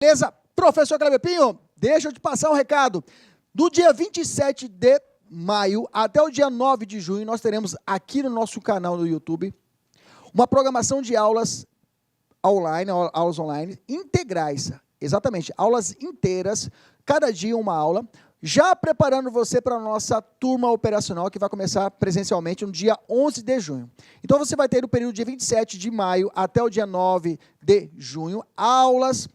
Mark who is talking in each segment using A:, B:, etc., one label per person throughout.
A: Beleza? Professor Kleber Pinho, deixa eu te passar um recado. Do dia 27 de maio até o dia 9 de junho, nós teremos aqui no nosso canal do YouTube uma programação de aulas online, integrais. Exatamente, aulas inteiras, cada dia uma aula, já preparando você para a nossa turma operacional, que vai começar presencialmente no dia 11 de junho. Então, você vai ter no período de 27 de maio até o dia 9 de junho, aulas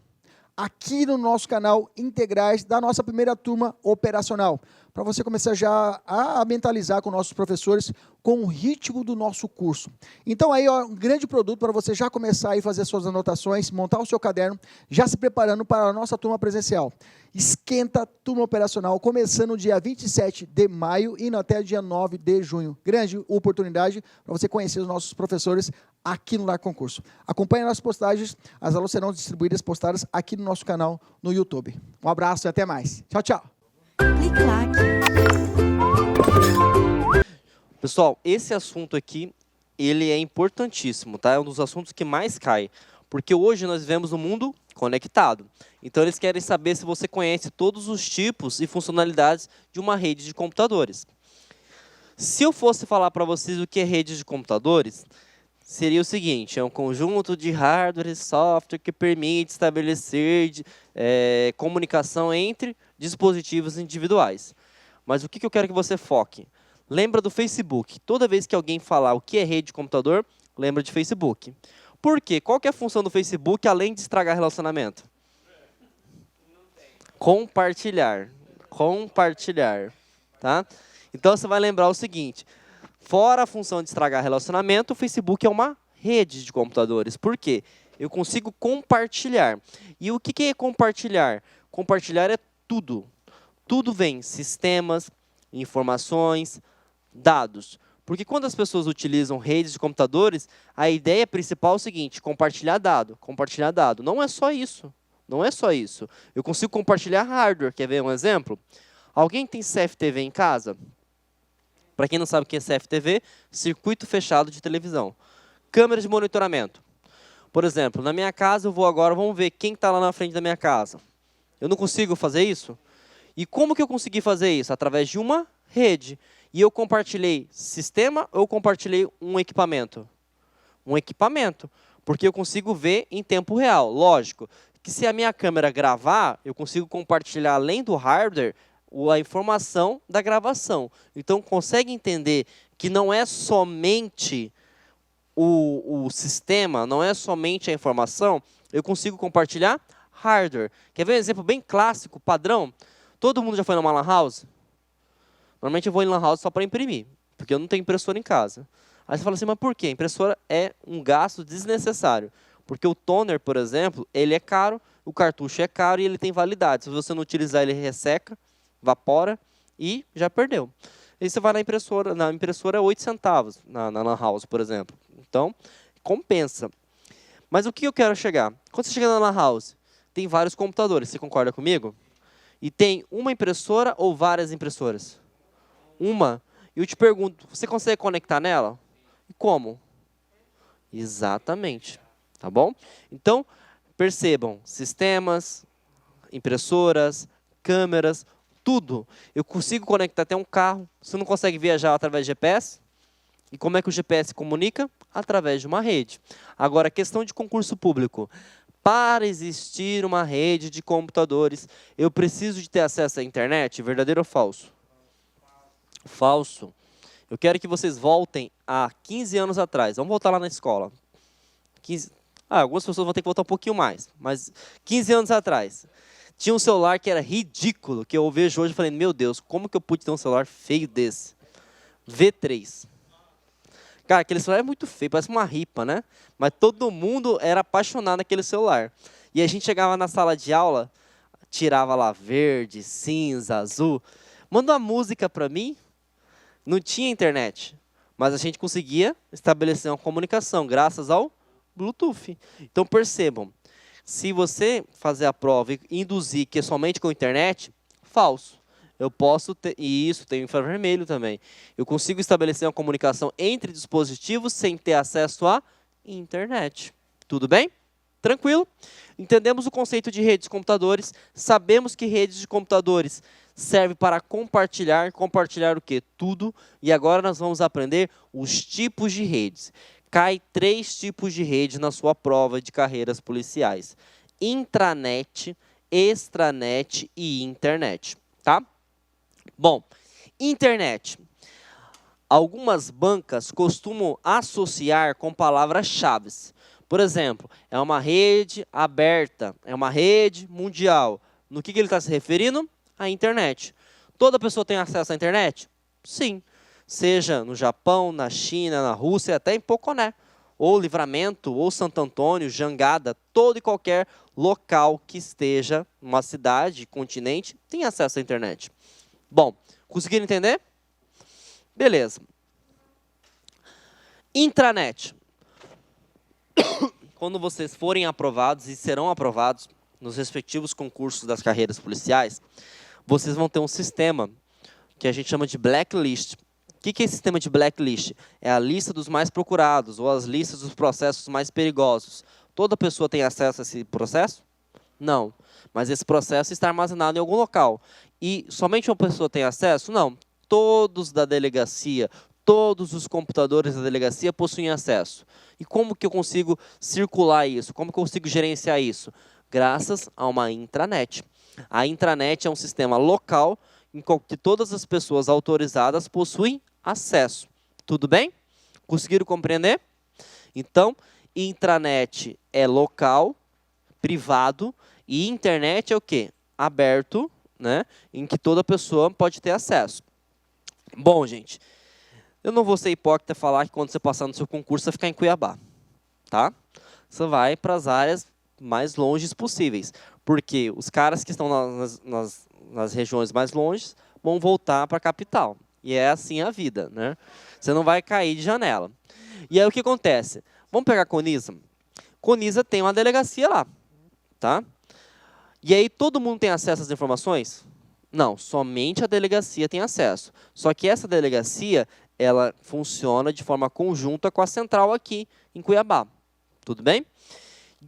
A: aqui no nosso canal integrais da nossa primeira turma operacional, para você começar já a mentalizar com nossos professores com o ritmo do nosso curso. Então aí, ó, um grande produto para você já começar a fazer suas anotações, montar o seu caderno, já se preparando para a nossa turma presencial. Esquenta turma operacional, começando no dia 27 de maio e indo até o dia 9 de junho. Grande oportunidade para você conhecer os nossos professores aqui no Lar Concurso. Acompanhe nossas postagens, as aulas serão distribuídas, postadas aqui no nosso canal no YouTube. Um abraço e até mais. Tchau, tchau.
B: Clique lá.
C: Pessoal, esse assunto aqui, ele é importantíssimo, tá? É um dos assuntos que mais cai, porque hoje nós vivemos um mundo conectado. Então, eles querem saber se você conhece todos os tipos e funcionalidades de uma rede de computadores. Se eu fosse falar para vocês o que é rede de computadores, seria o seguinte: é um conjunto de hardware e software que permite estabelecer comunicação entre dispositivos individuais. Mas o que eu quero que você foque? Lembra do Facebook. Toda vez que alguém falar o que é rede de computador, lembra de Facebook. Por quê? Qual que é a função do Facebook, além de estragar relacionamento? Compartilhar. Compartilhar. Tá? Então, você vai lembrar o seguinte: fora a função de estragar relacionamento, o Facebook é uma rede de computadores. Por quê? Eu consigo compartilhar. E o que é compartilhar? Compartilhar é tudo. Tudo vem sistemas, informações, dados. Porque quando as pessoas utilizam redes de computadores, a ideia principal é o seguinte: compartilhar dado. Compartilhar dado. Não é só isso. Não é só isso. Eu consigo compartilhar hardware. Quer ver um exemplo? Alguém tem CFTV em casa? Para quem não sabe o que é CFTV, circuito fechado de televisão. Câmera de monitoramento. Por exemplo, na minha casa, vamos ver quem está lá na frente da minha casa. Eu não consigo fazer isso? E como que eu consegui fazer isso? Através de uma rede. E eu compartilhei sistema ou eu compartilhei um equipamento? Um equipamento. Porque eu consigo ver em tempo real. Lógico que se a minha câmera gravar, eu consigo compartilhar, além do hardware, a informação da gravação. Então, consegue entender que não é somente o sistema, não é somente a informação, eu consigo compartilhar hardware. Quer ver um exemplo bem clássico, padrão? Todo mundo já foi numa lan house? Normalmente eu vou em lan house só para imprimir, porque eu não tenho impressora em casa. Aí você fala assim, mas por quê? A impressora é um gasto desnecessário. Porque o toner, por exemplo, ele é caro, o cartucho é caro e ele tem validade. Se você não utilizar, ele resseca, evapora e já perdeu. Aí você vai na impressora é 8 centavos, na lan house, por exemplo. Então, compensa. Mas o que eu quero chegar? Quando você chega na lan house, tem vários computadores, você concorda comigo? E tem uma impressora ou várias impressoras? Uma. E eu te pergunto, você consegue conectar nela? E como? Exatamente. Tá bom? Então, percebam, sistemas, impressoras, câmeras, tudo. Eu consigo conectar até um carro. Você não consegue viajar através de GPS? E como é que o GPS comunica? Através de uma rede. Agora, questão de concurso público. Para existir uma rede de computadores, eu preciso de ter acesso à internet? Verdadeiro ou falso? Falso. Eu quero que vocês voltem a 15 anos atrás. Vamos voltar lá na escola. Algumas pessoas vão ter que voltar um pouquinho mais. Mas 15 anos atrás. Tinha um celular que era ridículo, que eu vejo hoje e falei, meu Deus, como que eu pude ter um celular feio desse? V3. Cara, aquele celular é muito feio, parece uma ripa, né? Mas todo mundo era apaixonado naquele celular. E a gente chegava na sala de aula, tirava lá verde, cinza, azul. Manda uma música para mim. Não tinha internet, mas a gente conseguia estabelecer uma comunicação graças ao Bluetooth. Então percebam, se você fazer a prova e induzir que é somente com internet, falso. Eu posso ter, e isso tem infravermelho também. Eu consigo estabelecer uma comunicação entre dispositivos sem ter acesso à internet. Tudo bem? Tranquilo? Entendemos o conceito de redes de computadores, sabemos que redes de computadores serve para compartilhar. Compartilhar o quê? Tudo. E agora nós vamos aprender os tipos de redes. Cai 3 tipos de rede na sua prova de carreiras policiais: intranet, extranet e internet. Tá? Bom, internet. Algumas bancas costumam associar com palavras-chave. Por exemplo, é uma rede aberta, é uma rede mundial. No que ele está se referindo? À internet. Toda pessoa tem acesso à internet? Sim. Seja no Japão, na China, na Rússia, até em Poconé, ou Livramento, ou Santo Antônio, Jangada, todo e qualquer local que esteja numa cidade, continente, tem acesso à internet. Bom, conseguiram entender? Beleza. Intranet. Quando vocês forem aprovados e serão aprovados nos respectivos concursos das carreiras policiais, vocês vão ter um sistema que a gente chama de blacklist. O que é esse sistema de blacklist? É a lista dos mais procurados ou as listas dos processos mais perigosos. Toda pessoa tem acesso a esse processo? Não. Mas esse processo está armazenado em algum local. E somente uma pessoa tem acesso? Não. Todos da delegacia, todos os computadores da delegacia possuem acesso. E como que eu consigo circular isso? Como que eu consigo gerenciar isso? Graças a uma intranet. A intranet é um sistema local em que todas as pessoas autorizadas possuem acesso. Tudo bem? Conseguiram compreender? Então, intranet é local, privado, e internet é o quê? Aberto, né? Em que toda pessoa pode ter acesso. Bom, gente, eu não vou ser hipócrita e falar que quando você passar no seu concurso, você vai ficar em Cuiabá, tá? Você vai para as áreas mais longes possíveis, porque os caras que estão nas regiões mais longes vão voltar para a capital. E é assim a vida, né? Você não vai cair de janela. E aí o que acontece? Vamos pegar Conisa? Conisa tem uma delegacia lá, tá? E aí todo mundo tem acesso às informações? Não, somente a delegacia tem acesso. Só que essa delegacia, ela funciona de forma conjunta com a central aqui em Cuiabá. Tudo bem?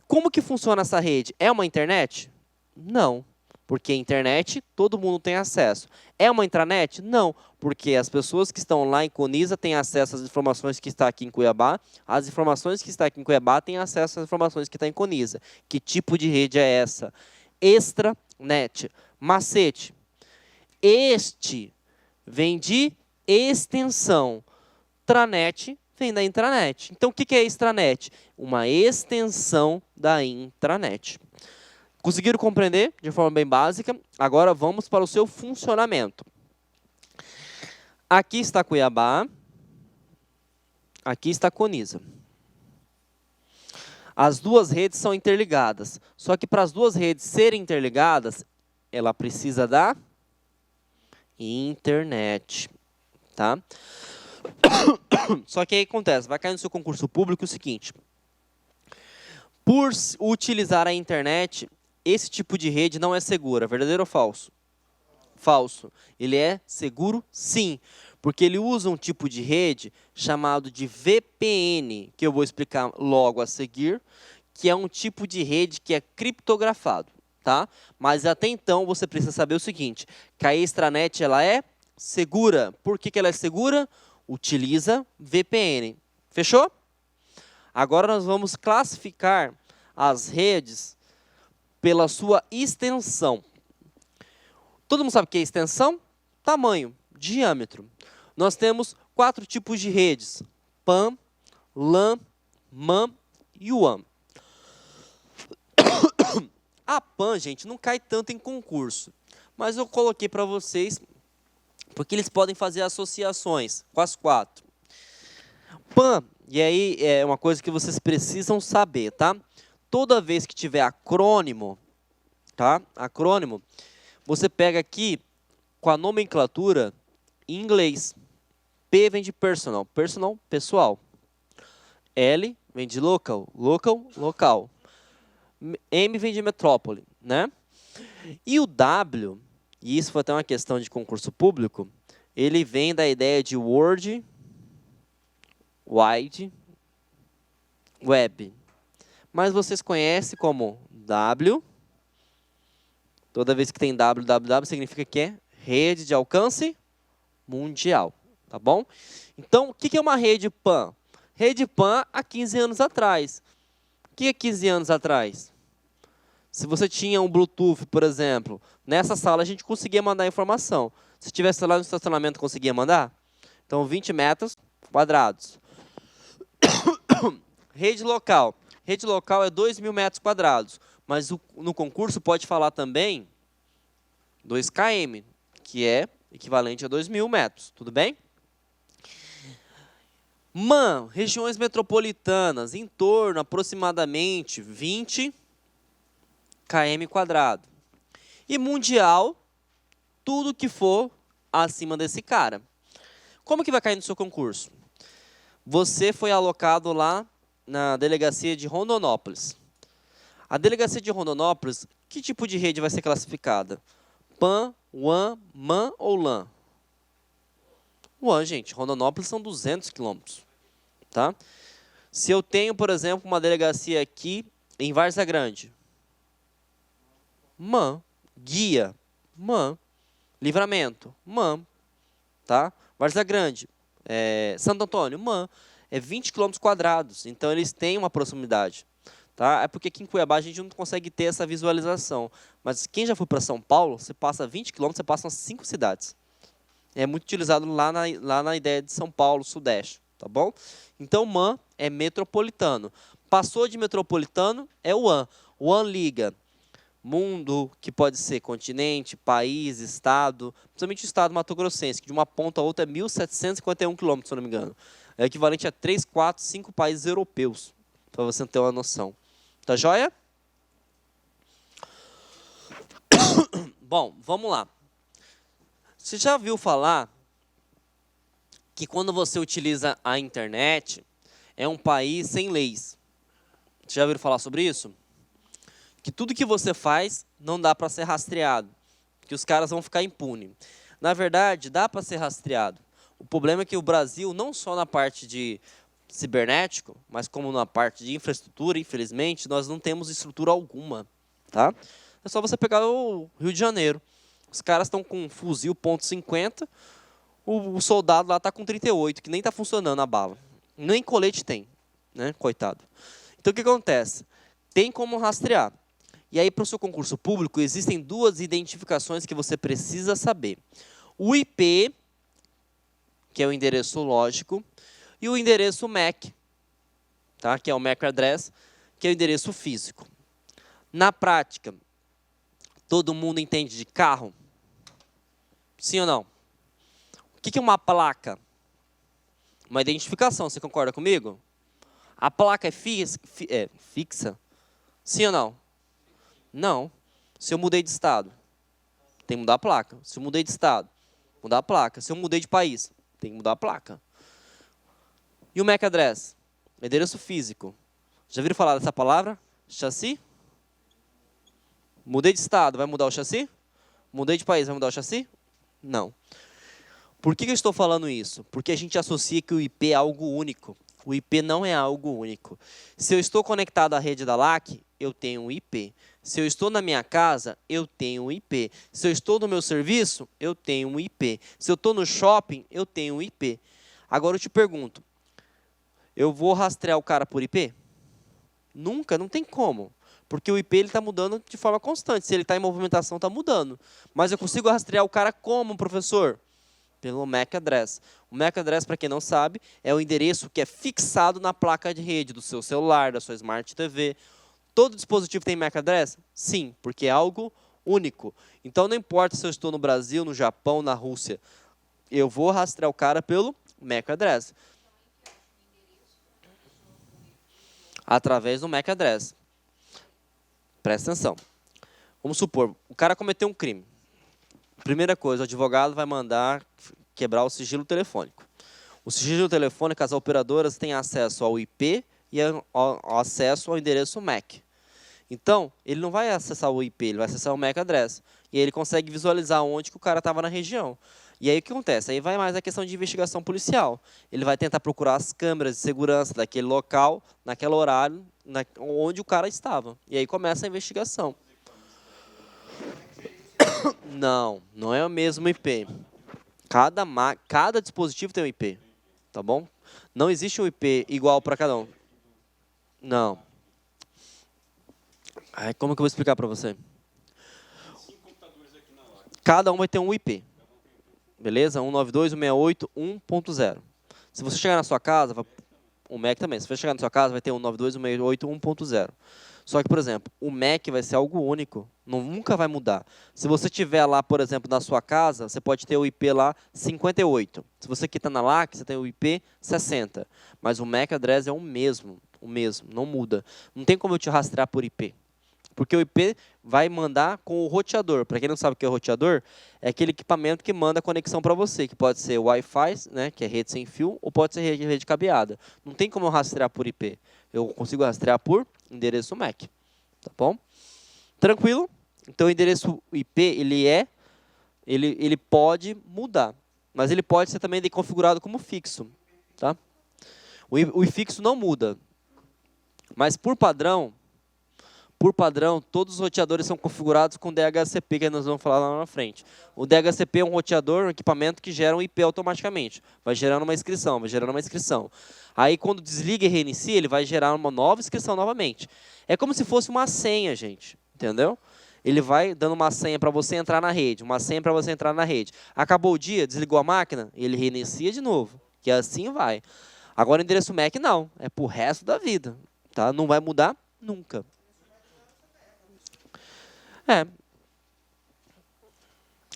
C: Como que funciona essa rede? É uma internet? Não, porque a internet todo mundo tem acesso. É uma intranet? Não, porque as pessoas que estão lá em Conisa têm acesso às informações que está aqui em Cuiabá, as informações que está aqui em Cuiabá têm acesso às informações que está em Conisa. Que tipo de rede é essa? Extranet. Macete. Este vem de extensão. Tranet vem da intranet. Então, o que é extranet? Uma extensão da intranet. Conseguiram compreender de forma bem básica? Agora vamos para o seu funcionamento. Aqui está Cuiabá. Aqui está Conisa. As duas redes são interligadas. Só que para as duas redes serem interligadas, ela precisa da internet. Tá? Só que aí acontece, vai cair no seu concurso público o seguinte: por utilizar a internet, esse tipo de rede não é segura. Verdadeiro ou falso? Falso. Ele é seguro, sim, porque ele usa um tipo de rede chamado de VPN, que eu vou explicar logo a seguir, que é um tipo de rede que é criptografado, tá? Mas até então você precisa saber o seguinte: que a extranet ela é segura. Por que ela é segura? Utiliza VPN. Fechou? Agora nós vamos classificar as redes pela sua extensão. Todo mundo sabe o que é extensão? Tamanho, diâmetro. Nós temos 4 tipos de redes: PAN, LAN, MAN e WAN. A PAN, gente, não cai tanto em concurso, mas eu coloquei para vocês porque eles podem fazer associações com as 4. PAN, e aí é uma coisa que vocês precisam saber, tá? Toda vez que tiver acrônimo, tá? Acrônimo, você pega aqui com a nomenclatura em inglês. P vem de personal, personal, pessoal. L vem de local, local, local. M vem de metrópole, né? E o W, e isso foi até uma questão de concurso público, ele vem da ideia de World Wide Web. mas vocês conhecem como W. Toda vez que tem www significa que é rede de alcance mundial, tá bom? Então, o que é uma rede PAN? Rede PAN há 15 anos atrás. O que é 15 anos atrás? Se você tinha um Bluetooth, por exemplo, nessa sala a gente conseguia mandar informação. Se tivesse lá no estacionamento, conseguia mandar? Então, 20 metros quadrados. Rede local. Rede local é 2.000 metros quadrados. Mas no concurso pode falar também 2 km, que é equivalente a 2.000 metros. Tudo bem? MAN, regiões metropolitanas, em torno aproximadamente 20 km quadrado. E mundial, tudo que for acima desse cara. Como que vai cair no seu concurso? Você foi alocado lá na delegacia de Rondonópolis. A delegacia de Rondonópolis, que tipo de rede vai ser classificada? PAN, WAN, MAN ou LAN? WAN, gente. Rondonópolis são 200 quilômetros. Tá? Se eu tenho, por exemplo, uma delegacia aqui em Várzea Grande. MAN. Guia. MAN. Livramento. MAN. Tá? Várzea Grande. Santo Antônio. MAN. É 20 quilômetros quadrados. Então, eles têm uma proximidade. Tá? É porque aqui em Cuiabá a gente não consegue ter essa visualização. Mas quem já foi para São Paulo, você passa 20 quilômetros, você passa umas 5 cidades. É muito utilizado lá na ideia de São Paulo, Sudeste. Tá bom? Então, MAN é metropolitano. Passou de metropolitano, é o WAN. O WAN liga mundo, que pode ser continente, país, estado, principalmente o estado mato-grossense, que de uma ponta a outra é 1.751 quilômetros, se eu não me engano. É equivalente a 3, 4, 5 países europeus, para você ter uma noção. Tá joia? Bom, vamos lá. Você já viu falar que quando você utiliza a internet, é um país sem leis? Você já ouviu falar sobre isso? Que tudo que você faz não dá para ser rastreado, que os caras vão ficar impunes. Na verdade, dá para ser rastreado. O problema é que o Brasil, não só na parte de cibernético, mas como na parte de infraestrutura, infelizmente, nós não temos estrutura alguma. Tá? É só você pegar o Rio de Janeiro. Os caras estão com um fuzil .50, o soldado lá está com 38, que nem está funcionando a bala. Nem colete tem, né? Coitado. Então, o que acontece? Tem como rastrear. E aí, para o seu concurso público, existem 2 identificações que você precisa saber. O IP, que é o endereço lógico, e o endereço MAC, tá? Que é o MAC address, que é o endereço físico. Na prática, todo mundo entende de carro? Sim ou não? O que é uma placa? Uma identificação, você concorda comigo? A placa é fixa? Sim ou não? Não. Se eu mudei de estado, tem que mudar a placa. Se eu mudei de estado, mudar a placa. Se eu mudei de país, tem que mudar a placa. E o MAC address? Endereço físico. Já viram falar dessa palavra? Chassi? Mudei de estado, vai mudar o chassi? Mudei de país, vai mudar o chassi? Não. Por que eu estou falando isso? Porque a gente associa que o IP é algo único. O IP não é algo único. Se eu estou conectado à rede da LAC, eu tenho um IP. Se eu estou na minha casa, eu tenho um IP. Se eu estou no meu serviço, eu tenho um IP. Se eu estou no shopping, eu tenho um IP. Agora eu te pergunto, eu vou rastrear o cara por IP? Nunca, não tem como. Porque o IP está mudando de forma constante. Se ele está em movimentação, está mudando. Mas eu consigo rastrear o cara como, professor? Pelo MAC address. O MAC address, para quem não sabe, é o endereço que é fixado na placa de rede do seu celular, da sua Smart TV. Todo dispositivo tem MAC address? Sim, porque é algo único. Então, não importa se eu estou no Brasil, no Japão, na Rússia. Eu vou rastrear o cara pelo MAC address. Através do MAC address. Presta atenção. Vamos supor, o cara cometeu um crime. Primeira coisa, o advogado vai mandar quebrar o sigilo telefônico. O sigilo telefônico, as operadoras têm acesso ao IP e ao acesso ao endereço MAC. Então, ele não vai acessar o IP, ele vai acessar o MAC address. E aí ele consegue visualizar onde que o cara estava na região. E aí o que acontece? Aí vai mais a questão de investigação policial. Ele vai tentar procurar as câmeras de segurança daquele local, naquele horário, onde o cara estava. E aí começa a investigação. Não, não é o mesmo IP. Cada dispositivo tem um IP, tá bom? Não existe um IP igual para cada um. Não. Aí, como que eu vou explicar para você? Cada um vai ter um IP. Beleza? 192, 168, 1.0. Se você chegar na sua casa, o Mac também, se você chegar na sua casa, vai ter 192, 168, 1.0. Só que, por exemplo, o Mac vai ser algo único, nunca vai mudar. Se você tiver lá, por exemplo, na sua casa, você pode ter o IP lá 58. Se você quitar na LAC, você tem o IP 60. Mas o MAC address é o mesmo, não muda. Não tem como eu te rastrear por IP. Porque o IP vai mandar com o roteador. Para quem não sabe o que é o roteador, é aquele equipamento que manda a conexão para você, que pode ser Wi-Fi, né, que é rede sem fio, ou pode ser rede cabeada. Não tem como eu rastrear por IP. Eu consigo rastrear por endereço MAC. Tá bom? Tranquilo? Então, o endereço IP, ele pode mudar. Mas ele pode ser também configurado como fixo. Tá? O fixo não muda. Mas, por padrão, todos os roteadores são configurados com DHCP, que nós vamos falar lá na frente. O DHCP é um roteador, um equipamento que gera um IP automaticamente. Vai gerando uma inscrição, vai gerando uma inscrição. Aí, quando desliga e reinicia, ele vai gerar uma nova inscrição novamente. É como se fosse uma senha, gente. Entendeu? Ele vai dando uma senha para você entrar na rede, uma senha para você entrar na rede. Acabou o dia, desligou a máquina, ele reinicia de novo. Que assim vai. Agora, o endereço MAC não. É para o resto da vida. Tá? Não vai mudar nunca.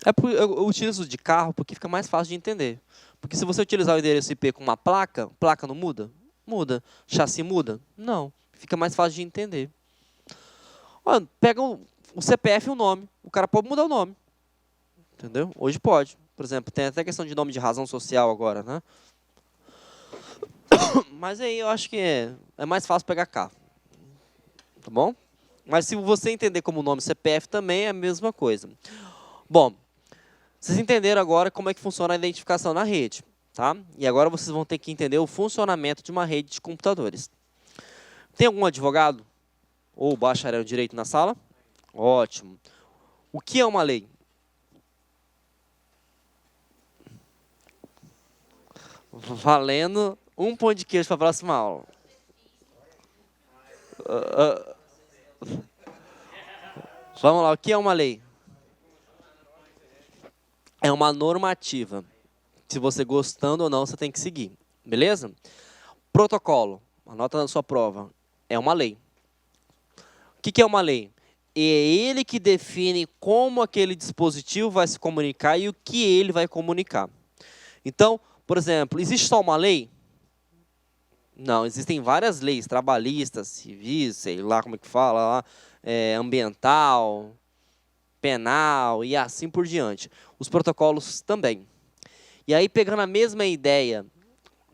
C: Eu utilizo de carro porque fica mais fácil de entender. Porque se você utilizar o endereço IP com uma placa não muda? Muda. Chassi muda? Não. Fica mais fácil de entender. Olha, pega o CPF e o nome. O cara pode mudar o nome. Entendeu? Hoje pode. Por exemplo, tem até questão de nome de razão social agora, né? Mas aí eu acho que é mais fácil pegar carro. Tá bom? Mas se você entender como nome CPF também é a mesma coisa. Bom, vocês entenderam agora como é que funciona a identificação na rede, tá? E agora vocês vão ter que entender o funcionamento de uma rede de computadores. Tem algum advogado ou bacharel em direito na sala? Ótimo. O que é uma lei? Valendo um pão de queijo para a próxima aula. Vamos lá, o que é uma lei? É uma normativa. Se você gostando ou não, você tem que seguir. Beleza? Protocolo. Anota na sua prova. É uma lei. O que é uma lei? É ele que define como aquele dispositivo vai se comunicar e o que ele vai comunicar. Então, por exemplo, existe só uma lei? Não, existem várias leis trabalhistas, civis, sei lá como é que fala, lá, ambiental, penal e assim por diante. Os protocolos também. E aí, pegando a mesma ideia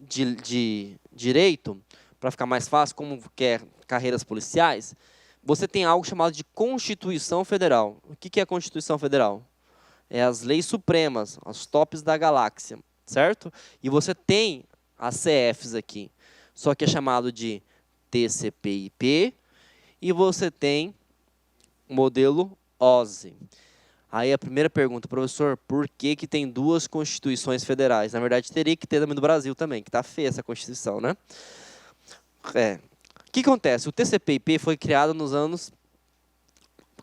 C: de direito, para ficar mais fácil, como quer carreiras policiais, você tem algo chamado de Constituição Federal. O que é a Constituição Federal? É as leis supremas, as tops da galáxia, certo? E você tem as CFs aqui, só que é chamado de TCP/IP, e você tem o modelo OSI. Aí a primeira pergunta, professor, por que tem duas constituições federais? Na verdade, teria que ter também no Brasil também, que está feia essa Constituição, né? O que acontece? O TCP/IP foi criado nos anos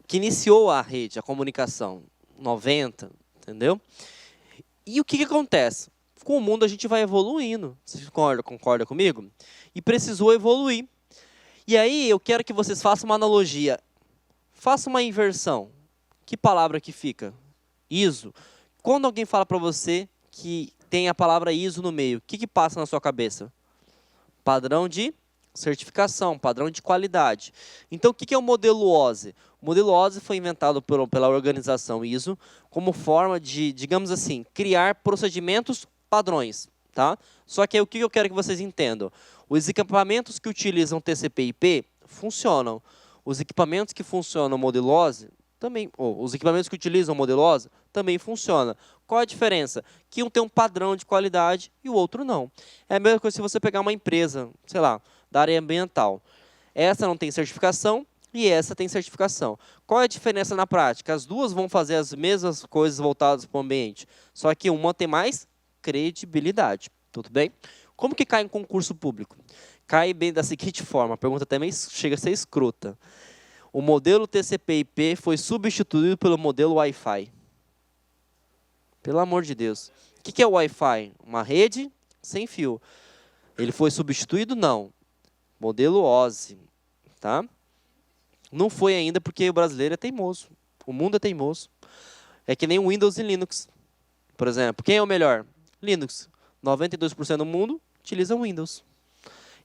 C: que iniciou a rede, a comunicação, 90, entendeu? E o que acontece? Com o mundo a gente vai evoluindo, vocês concordam comigo? E precisou evoluir. E aí eu quero que vocês façam uma analogia. Faça uma inversão. Que palavra que fica? ISO. Quando alguém fala para você que tem a palavra ISO no meio, o que passa na sua cabeça? Padrão de certificação, padrão de qualidade. Então, o que é o modelo OSI? O modelo OSI foi inventado pela organização ISO como forma de, digamos assim, criar procedimentos padrões. Tá? Só que aí, o que eu quero que vocês entendam? Os equipamentos que utilizam TCP/IP funcionam. Os equipamentos que funcionam no modelo OSI Também. Os equipamentos que utilizam o modelo OSI também funciona. Qual a diferença? Que um tem um padrão de qualidade e o outro não. É a mesma coisa se você pegar uma empresa, sei lá, da área ambiental. Essa não tem certificação e essa tem certificação. Qual é a diferença na prática? As duas vão fazer as mesmas coisas voltadas para o ambiente, só que uma tem mais credibilidade. Tudo bem? Como que cai em concurso público? Cai bem da seguinte forma, a pergunta até meio chega a ser escrota. O modelo TCP/IP foi substituído pelo modelo Wi-Fi. Pelo amor de Deus. O que é o Wi-Fi? Uma rede sem fio. Ele foi substituído? Não. Modelo OSI. Tá? Não foi ainda porque o brasileiro é teimoso. O mundo é teimoso. É que nem o Windows e Linux. Por exemplo, quem é o melhor? Linux. 92% do mundo utiliza o Windows.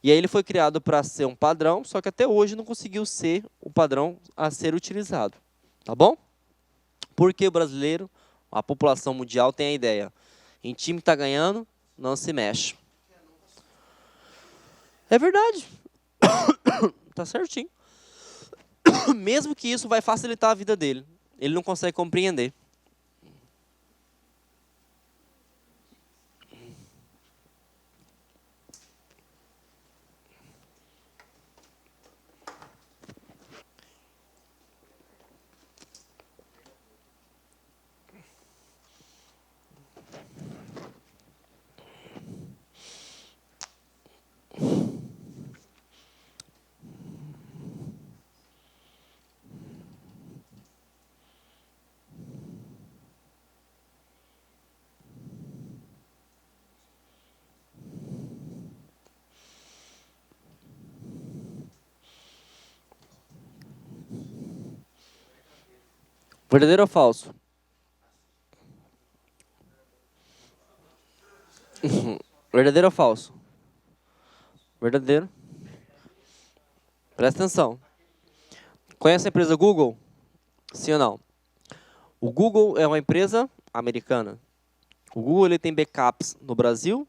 C: E aí ele foi criado para ser um padrão, só que até hoje não conseguiu ser o padrão a ser utilizado. Tá bom? Porque o brasileiro, a população mundial tem a ideia. Em time que está ganhando, não se mexe. É verdade. Tá certinho. Mesmo que isso vai facilitar a vida dele. Ele não consegue compreender. Verdadeiro ou falso? Verdadeiro ou falso? Verdadeiro. Presta atenção. Conhece a empresa Google? Sim ou não? O Google é uma empresa americana. O Google ele tem backups no Brasil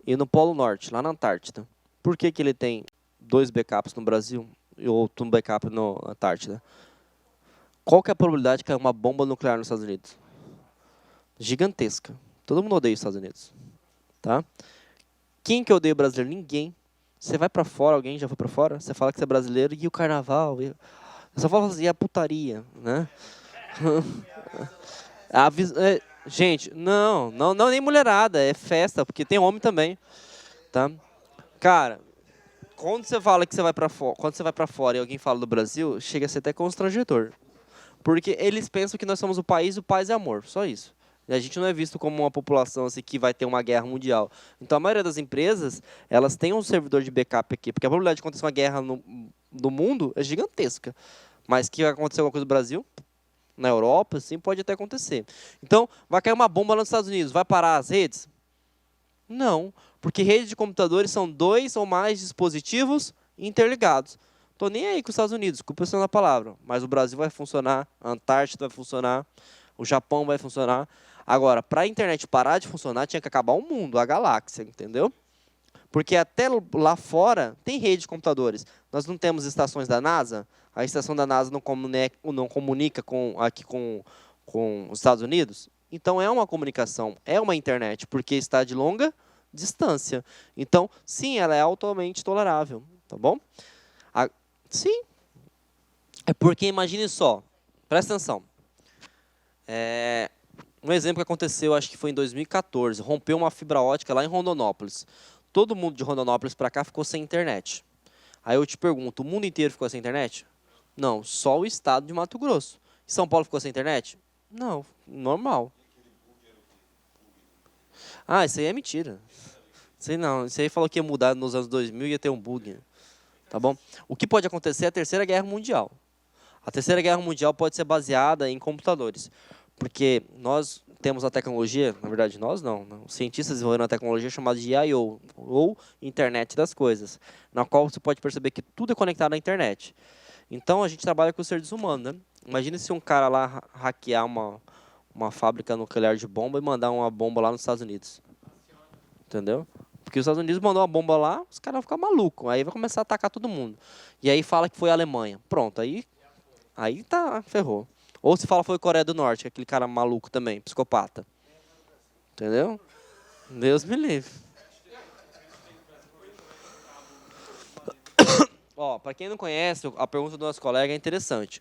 C: e no Polo Norte, lá na Antártida. Por que ele tem 2 backups no Brasil e outro backup na Antártida? Qual que é a probabilidade de cair uma bomba nuclear nos Estados Unidos? Gigantesca. Todo mundo odeia os Estados Unidos. Tá? Quem que odeia o brasileiro? Ninguém. Você vai pra fora, alguém já foi pra fora? Você fala que você é brasileiro e o carnaval. Eu só falo assim, a putaria, né? Gente, não, nem mulherada, é festa, porque tem homem também, tá? Cara, quando você fala que você vai para fora e alguém fala do Brasil, chega a ser até constrangedor. Porque eles pensam que nós somos o paz é amor, só isso. E a gente não é visto como uma população assim, que vai ter uma guerra mundial. Então, a maioria das empresas, elas têm um servidor de backup aqui, porque a probabilidade de acontecer uma guerra no mundo é gigantesca. Mas que vai acontecer alguma coisa no Brasil, na Europa, assim, pode até acontecer. Então, vai cair uma bomba nos Estados Unidos, vai parar as redes? Não, porque redes de computadores são 2 ou mais dispositivos interligados. Estou nem aí com os Estados Unidos, desculpa a palavra, mas o Brasil vai funcionar, a Antártida vai funcionar, o Japão vai funcionar. Agora, para a internet parar de funcionar, tinha que acabar o mundo, a galáxia, entendeu? Porque até lá fora tem rede de computadores. Nós não temos estações da NASA, a estação da NASA não comunica aqui com os Estados Unidos. Então, é uma comunicação, é uma internet, porque está de longa distância. Então, sim, ela é altamente tolerável, tá bom? Sim. É porque, imagine só, presta atenção. Um exemplo que aconteceu, acho que foi em 2014, rompeu uma fibra ótica lá em Rondonópolis. Todo mundo de Rondonópolis para cá ficou sem internet. Aí eu te pergunto, o mundo inteiro ficou sem internet? Não, só o estado de Mato Grosso. E São Paulo ficou sem internet? Não, normal. Ah, isso aí é mentira. Isso aí não, isso aí falou que ia mudar nos anos 2000 e ia ter um bug. Tá bom? O que pode acontecer é a Terceira Guerra Mundial. A Terceira Guerra Mundial pode ser baseada em computadores. Porque nós temos a tecnologia, na verdade nós não, os cientistas desenvolveram uma tecnologia chamada de I/O, ou Internet das Coisas, na qual você pode perceber que tudo é conectado à internet. Então a gente trabalha com os seres humanos, né? Imagina se um cara lá hackear uma fábrica nuclear de bomba e mandar uma bomba lá nos Estados Unidos. Entendeu? Porque os Estados Unidos mandou uma bomba lá, os caras vão ficar malucos, aí vai começar a atacar todo mundo. E aí fala que foi a Alemanha. Pronto, aí tá, ferrou. Ou se fala foi Coreia do Norte, que é aquele cara maluco também, psicopata. Entendeu? Deus me livre. Ó, para quem não conhece, a pergunta do nosso colega é interessante.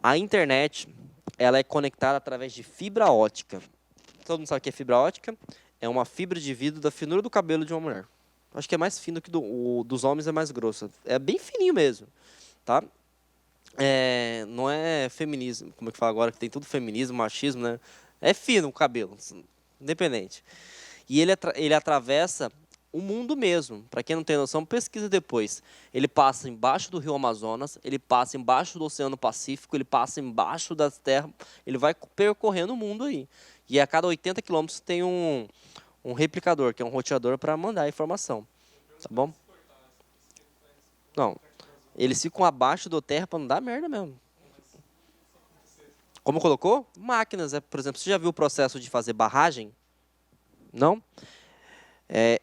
C: A internet, ela é conectada através de fibra ótica. Todo mundo sabe o que é fibra ótica? É uma fibra de vidro da finura do cabelo de uma mulher. Acho que é mais fino que dos homens, é mais grosso. É bem fininho mesmo, tá? Não é feminismo, como é que fala agora, que tem tudo feminismo, machismo, né? É fino o cabelo, independente. E ele atravessa o mundo mesmo. Para quem não tem noção, pesquisa depois. Ele passa embaixo do rio Amazonas, ele passa embaixo do Oceano Pacífico, ele passa embaixo das terras, ele vai percorrendo o mundo aí. E a cada 80 quilômetros tem um replicador, que é um roteador para mandar a informação. Tá bom? Não. Eles ficam abaixo do terra para não dar merda mesmo. Como colocou? Máquinas. Por exemplo, você já viu o processo de fazer barragem? Não?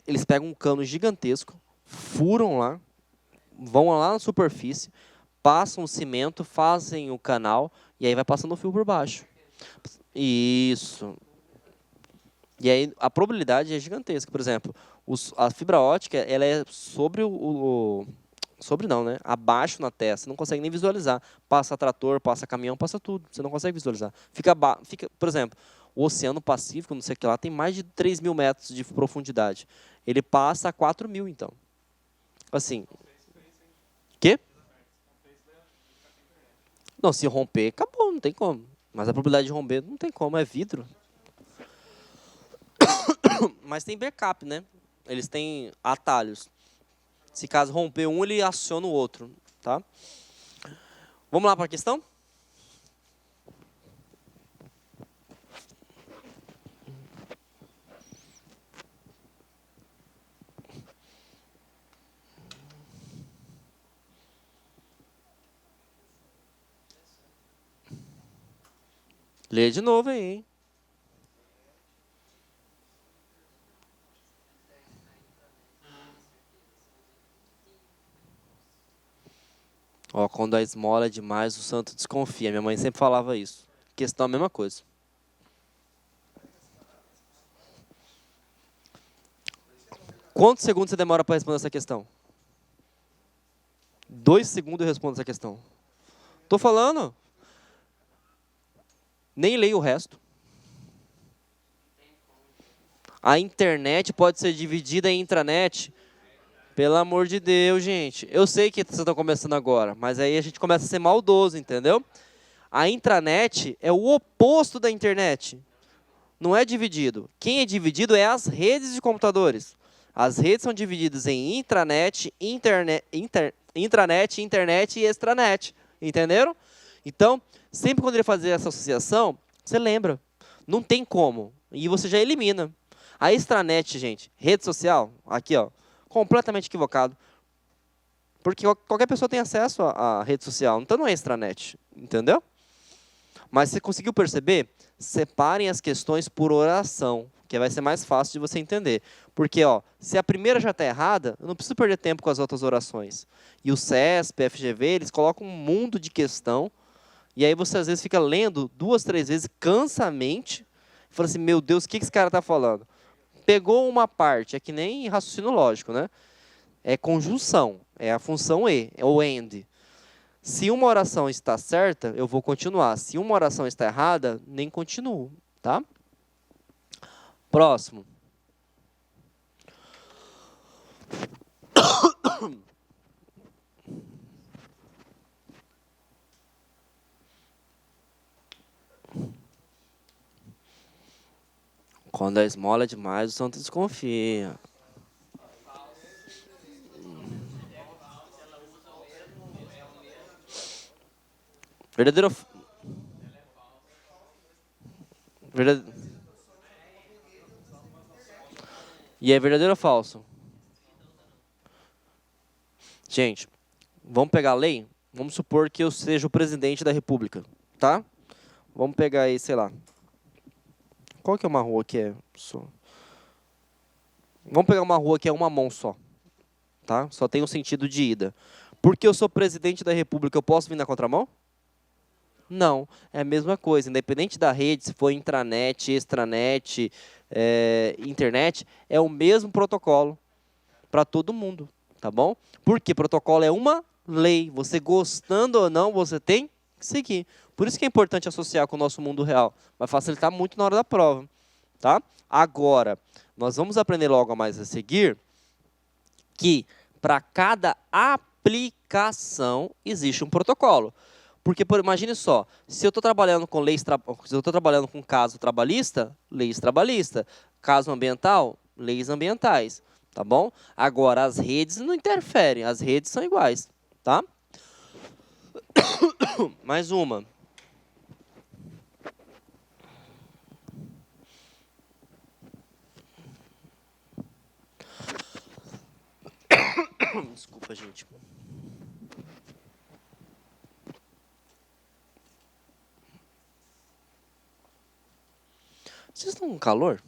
C: Eles pegam um cano gigantesco, furam lá, vão lá na superfície, passam o cimento, fazem o canal e aí vai passando o fio por baixo. Isso. E aí a probabilidade é gigantesca. Por exemplo, a fibra ótica, ela é sobre sobre não, né? Abaixo na testa, você não consegue nem visualizar. Passa trator, passa caminhão, passa tudo. Você não consegue visualizar. Fica, por exemplo, o Oceano Pacífico, não sei o que lá, tem mais de 3.000 metros de profundidade. Ele passa a 4.000, então. Assim. Quê? Não, se romper, acabou, não tem como. Mas a probabilidade de romper não tem como, é vidro. Mas tem backup, né? Eles têm atalhos. Se caso romper um, ele aciona o outro, tá? Vamos lá para a questão? Lê de novo aí, hein? Ó, quando a esmola é demais, o santo desconfia. Minha mãe sempre falava isso. Questão é a mesma coisa. Quantos segundos você demora para responder essa questão? 2 segundos eu respondo essa questão. Tô falando. Nem leio o resto. A internet pode ser dividida em intranet. Pelo amor de Deus, gente. Eu sei que vocês estão começando agora, mas aí a gente começa a ser maldoso, entendeu? A intranet é o oposto da internet. Não é dividido. Quem é dividido é as redes de computadores. As redes são divididas em intranet, intranet, internet e extranet. Entenderam? Então, sempre quando ele fazer essa associação, você lembra. Não tem como. E você já elimina. A extranet, gente, rede social, aqui, ó, completamente equivocado. Porque qualquer pessoa tem acesso à rede social. Então não é extranet. Entendeu? Mas você conseguiu perceber? Separem as questões por oração, que vai ser mais fácil de você entender. Porque, ó, se a primeira já está errada, eu não preciso perder tempo com as outras orações. E o CESP, FGV, eles colocam um mundo de questão, e aí você às vezes fica lendo 2, 3 vezes, cansa a mente, e fala assim, meu Deus, o que esse cara está falando? Pegou uma parte, é que nem raciocínio lógico, né? É conjunção, é a função e, é o and. Se uma oração está certa, eu vou continuar. Se uma oração está errada, nem continuo, tá? Próximo. Quando a esmola é demais, o santo desconfia. Verdadeiro ou E é verdadeiro ou falso? Gente, vamos pegar a lei? Vamos supor que eu seja o presidente da república, tá? Vamos pegar aí, sei lá. Qual que é uma rua que é só? Vamos pegar uma rua que é uma mão só, tá? Só tem um sentido de ida. Porque eu sou presidente da república, eu posso vir na contramão? Não, é a mesma coisa. Independente da rede, se for intranet, extranet, internet, é o mesmo protocolo para todo mundo, tá bom? Porque protocolo é uma lei. Você gostando ou não, você tem que seguir. Por isso que é importante associar com o nosso mundo real. Vai facilitar muito na hora da prova, tá? Agora, nós vamos aprender logo a mais a seguir que para cada aplicação existe um protocolo. Porque, imagine só, se eu estou trabalhando com se eu estou trabalhando com caso trabalhista, leis trabalhista, caso ambiental, leis ambientais, tá bom? Agora, as redes não interferem, as redes são iguais, tá? Mais uma. Desculpa, gente. Vocês estão com calor?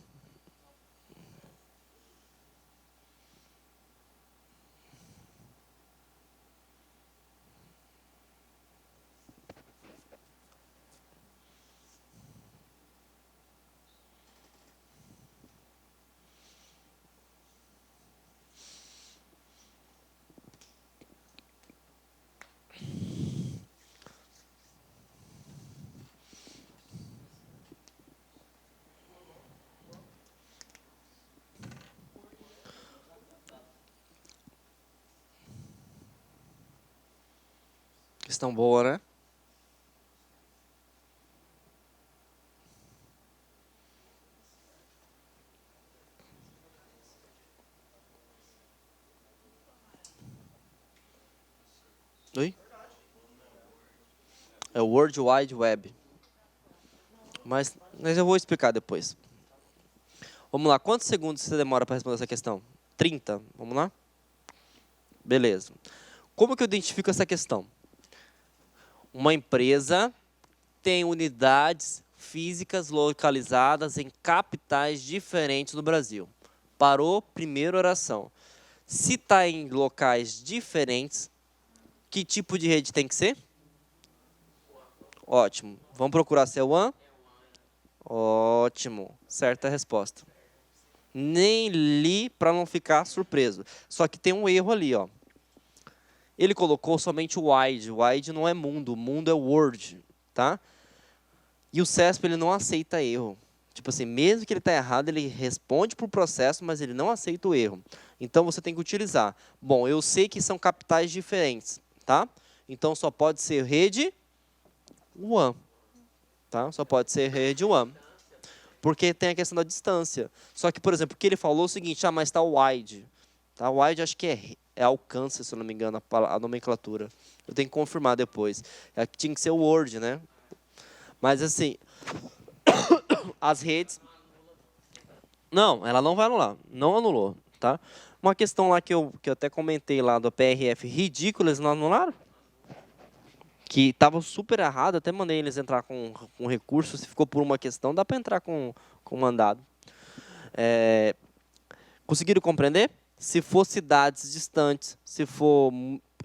C: Questão boa, né? Oi? É o World Wide Web. Mas eu vou explicar depois. Vamos lá, quantos segundos você demora para responder essa questão? 30, vamos lá? Beleza. Como que eu identifico essa questão? Uma empresa tem unidades físicas localizadas em capitais diferentes no Brasil. Parou, primeira oração. Se está em locais diferentes, que tipo de rede tem que ser? Ótimo. Vamos procurar se é WAN? Ótimo. Certa resposta. Nem li para não ficar surpreso. Só que tem um erro ali, ó. Ele colocou somente o wide. Wide não é mundo, o mundo é word, tá? E o CESP ele não aceita erro. Tipo assim, mesmo que ele está errado, ele responde para o processo, mas ele não aceita o erro. Então você tem que utilizar. Bom, eu sei que são capitais diferentes, tá? Então só pode ser rede WAN, tá? Só pode ser rede WAN. Porque tem a questão da distância. Só que, por exemplo, o que ele falou é o seguinte, mas está wide. Tá? Wide acho que é alcance, se eu não me engano, a nomenclatura. Eu tenho que confirmar depois. Tinha que ser o Word, né? Mas assim, as redes... Não, ela não vai anular. Não anulou, tá? Uma questão lá que eu até comentei lá do PRF ridícula, eles não anularam? Que estava super errado, até mandei eles entrar com recurso, se ficou por uma questão, dá para entrar com mandado. Conseguiram compreender? Se for cidades distantes, se for...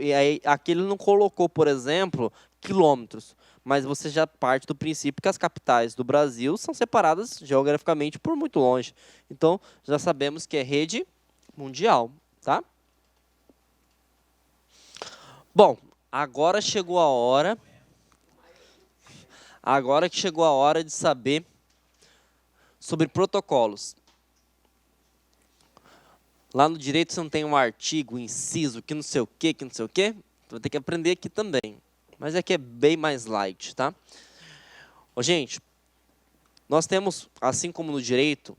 C: E aí, aqui ele não colocou, por exemplo, quilômetros, mas você já parte do princípio que as capitais do Brasil são separadas geograficamente por muito longe. Então, já sabemos que é rede mundial, tá? Bom, agora chegou a hora... Agora que chegou a hora de saber sobre protocolos. Lá no direito você não tem um artigo, um inciso, que não sei o quê, que não sei o quê. Você vai ter que aprender aqui também. Mas aqui é bem mais light, tá? Ô, gente, nós temos, assim como no direito,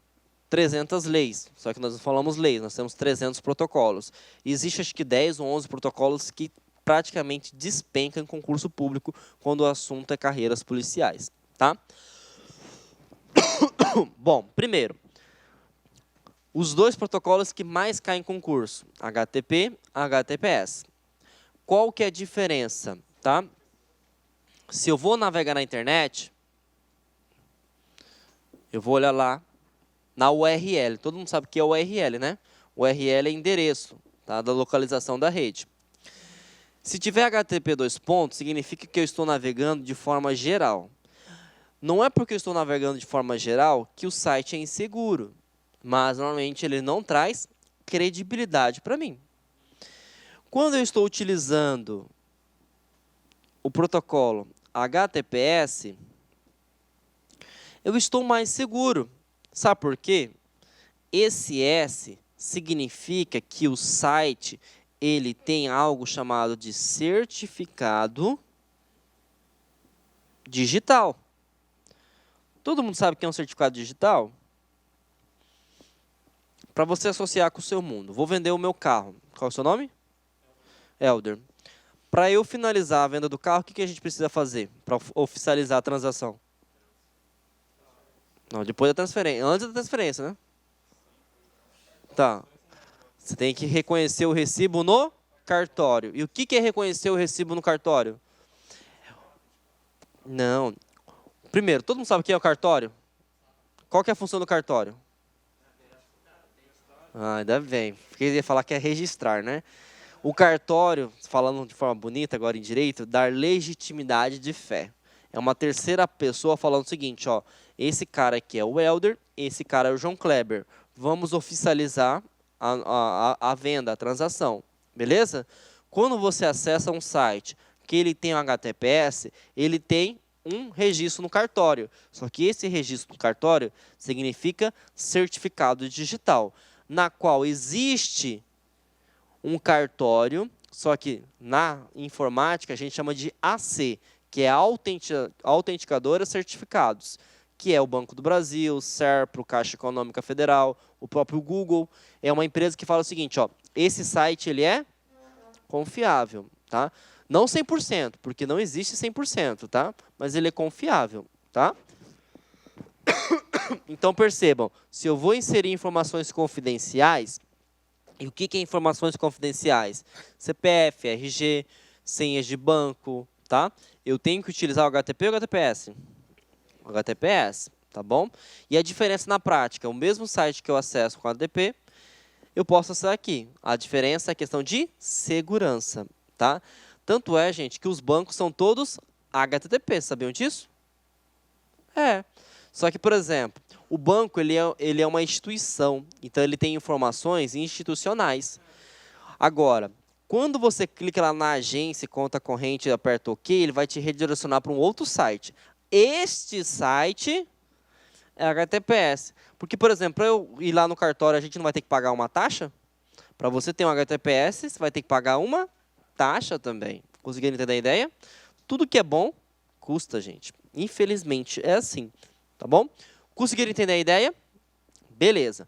C: 300 leis. Só que nós não falamos leis, nós temos 300 protocolos. E existe acho que 10 ou 11 protocolos que praticamente despencam em concurso público quando o assunto é carreiras policiais, tá? Bom, primeiro, os dois protocolos que mais caem em concurso, HTTP, HTTPS. Qual que é a diferença, tá? Se eu vou navegar na internet, eu vou olhar lá na URL. Todo mundo sabe o que é URL, né? URL é endereço, tá? Da localização da rede. Se tiver HTTP dois pontos, significa que eu estou navegando de forma geral. Não é porque eu estou navegando de forma geral que o site é inseguro, mas normalmente ele não traz credibilidade para mim. Quando eu estou utilizando o protocolo HTTPS, eu estou mais seguro. Sabe por quê? Esse S significa que o site ele tem algo chamado de certificado digital. Todo mundo sabe o que é um certificado digital? Para você associar com o seu mundo. Vou vender o meu carro. Qual é o seu nome? Elder. Para eu finalizar a venda do carro, o que a gente precisa fazer para oficializar a transação? Não, depois da transferência. Antes da transferência, né? Tá. Você tem que reconhecer o recibo no cartório. E o que é reconhecer o recibo no cartório? Não. Primeiro, todo mundo sabe o que é o cartório? Qual que é a função do cartório? Ah, ainda bem. Porque eu ia falar que é registrar, né? O cartório, falando de forma bonita agora em direito, dar legitimidade de fé. É uma terceira pessoa falando o seguinte, ó, esse cara aqui é o Elder, esse cara é o João Kleber. Vamos oficializar a venda, a transação, beleza? Quando você acessa um site que ele tem um HTTPS, ele tem um registro no cartório. Só que esse registro no cartório significa certificado digital, na qual existe um cartório, só que na informática a gente chama de AC, que é autenticadora certificados, que é o Banco do Brasil, SERPRO, Caixa Econômica Federal, o próprio Google. É uma empresa que fala o seguinte, ó, esse site ele é confiável, tá? Não 100%, porque não existe 100%, tá? Mas ele é confiável, tá? Então percebam, se eu vou inserir informações confidenciais, e o que é informações confidenciais? CPF, RG, senhas de banco, tá? Eu tenho que utilizar o HTTP ou o HTTPS? O HTTPS, tá bom? E a diferença na prática, o mesmo site que eu acesso com o HTTP, eu posso acessar aqui. A diferença é a questão de segurança, tá? Tanto é, gente, que os bancos são todos HTTP, sabiam disso? É. Só que, por exemplo, o banco ele é uma instituição, então ele tem informações institucionais. Agora, quando você clica lá na agência, conta corrente e aperta OK, ele vai te redirecionar para um outro site. Este site é HTTPS. Porque, por exemplo, para eu ir lá no cartório, a gente não vai ter que pagar uma taxa? Para você ter um HTTPS, você vai ter que pagar uma taxa também. Conseguiram entender a ideia? Tudo que é bom, custa, gente. Infelizmente, é assim. Tá bom? Conseguiram entender a ideia? Beleza.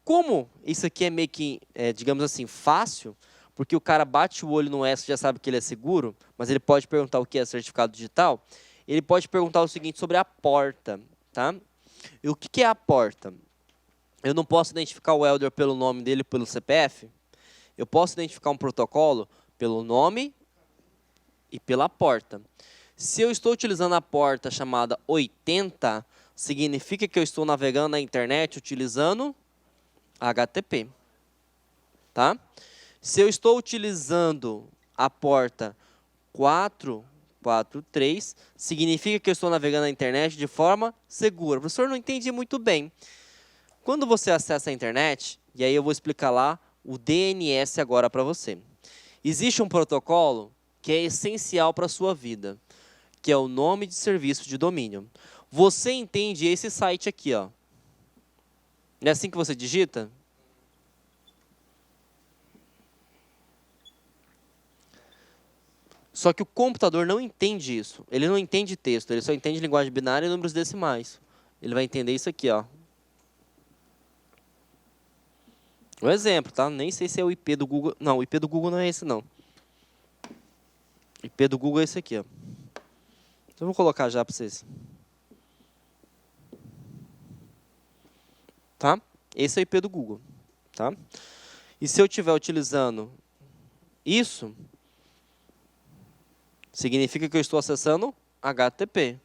C: Como isso aqui é meio que, digamos assim, fácil, porque o cara bate o olho no S e já sabe que ele é seguro, mas ele pode perguntar o que é certificado digital, ele pode perguntar o seguinte sobre a porta, tá? E o que é a porta? Eu não posso identificar o Elder pelo nome dele, pelo CPF? Eu posso identificar um protocolo pelo nome e pela porta. Se eu estou utilizando a porta chamada 80, significa que eu estou navegando na internet utilizando HTTP, tá? Se eu estou utilizando a porta 443, significa que eu estou navegando na internet de forma segura. O professor, não entendi muito bem. Quando você acessa a internet, e aí eu vou explicar lá o DNS agora para você. Existe um protocolo que é essencial para a sua vida, que é o nome de serviço de domínio. Você entende esse site aqui, ó. Não é assim que você digita? Só que o computador não entende isso. Ele não entende texto, ele só entende linguagem binária e números decimais. Ele vai entender isso aqui, ó. Um exemplo, tá? Nem sei se é o IP do Google. Não, o IP do Google não é esse, não. O IP do Google é esse aqui, ó. Então, eu vou colocar já para vocês. Tá? Esse é o IP do Google, tá? E se eu estiver utilizando isso, significa que eu estou acessando HTTP.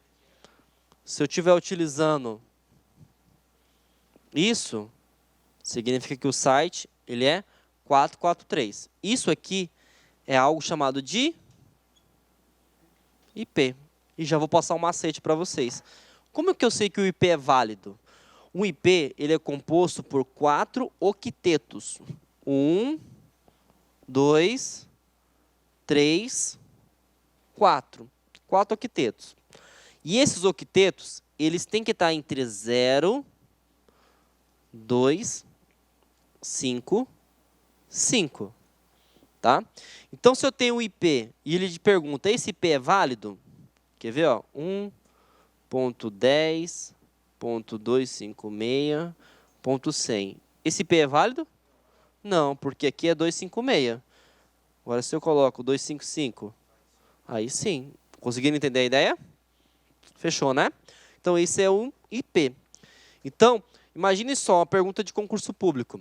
C: Se eu estiver utilizando isso, significa que o site ele é 443. Isso aqui é algo chamado de IP. E já vou passar um macete para vocês. Como que eu sei que o IP é válido? Um IP ele é composto por 4 octetos. 1, 2, 3, 4. 4 octetos. E esses octetos, eles têm que estar entre 0, 2, 5, 5. Tá? Então, se eu tenho um IP e ele te pergunta, esse IP é válido? Quer ver? Ó? 1.10.256.100. Esse IP é válido? Não, porque aqui é 256. Agora, se eu coloco 255, aí sim. Conseguiram entender a ideia? Fechou, né? Então, esse é um IP. Então, imagine só uma pergunta de concurso público.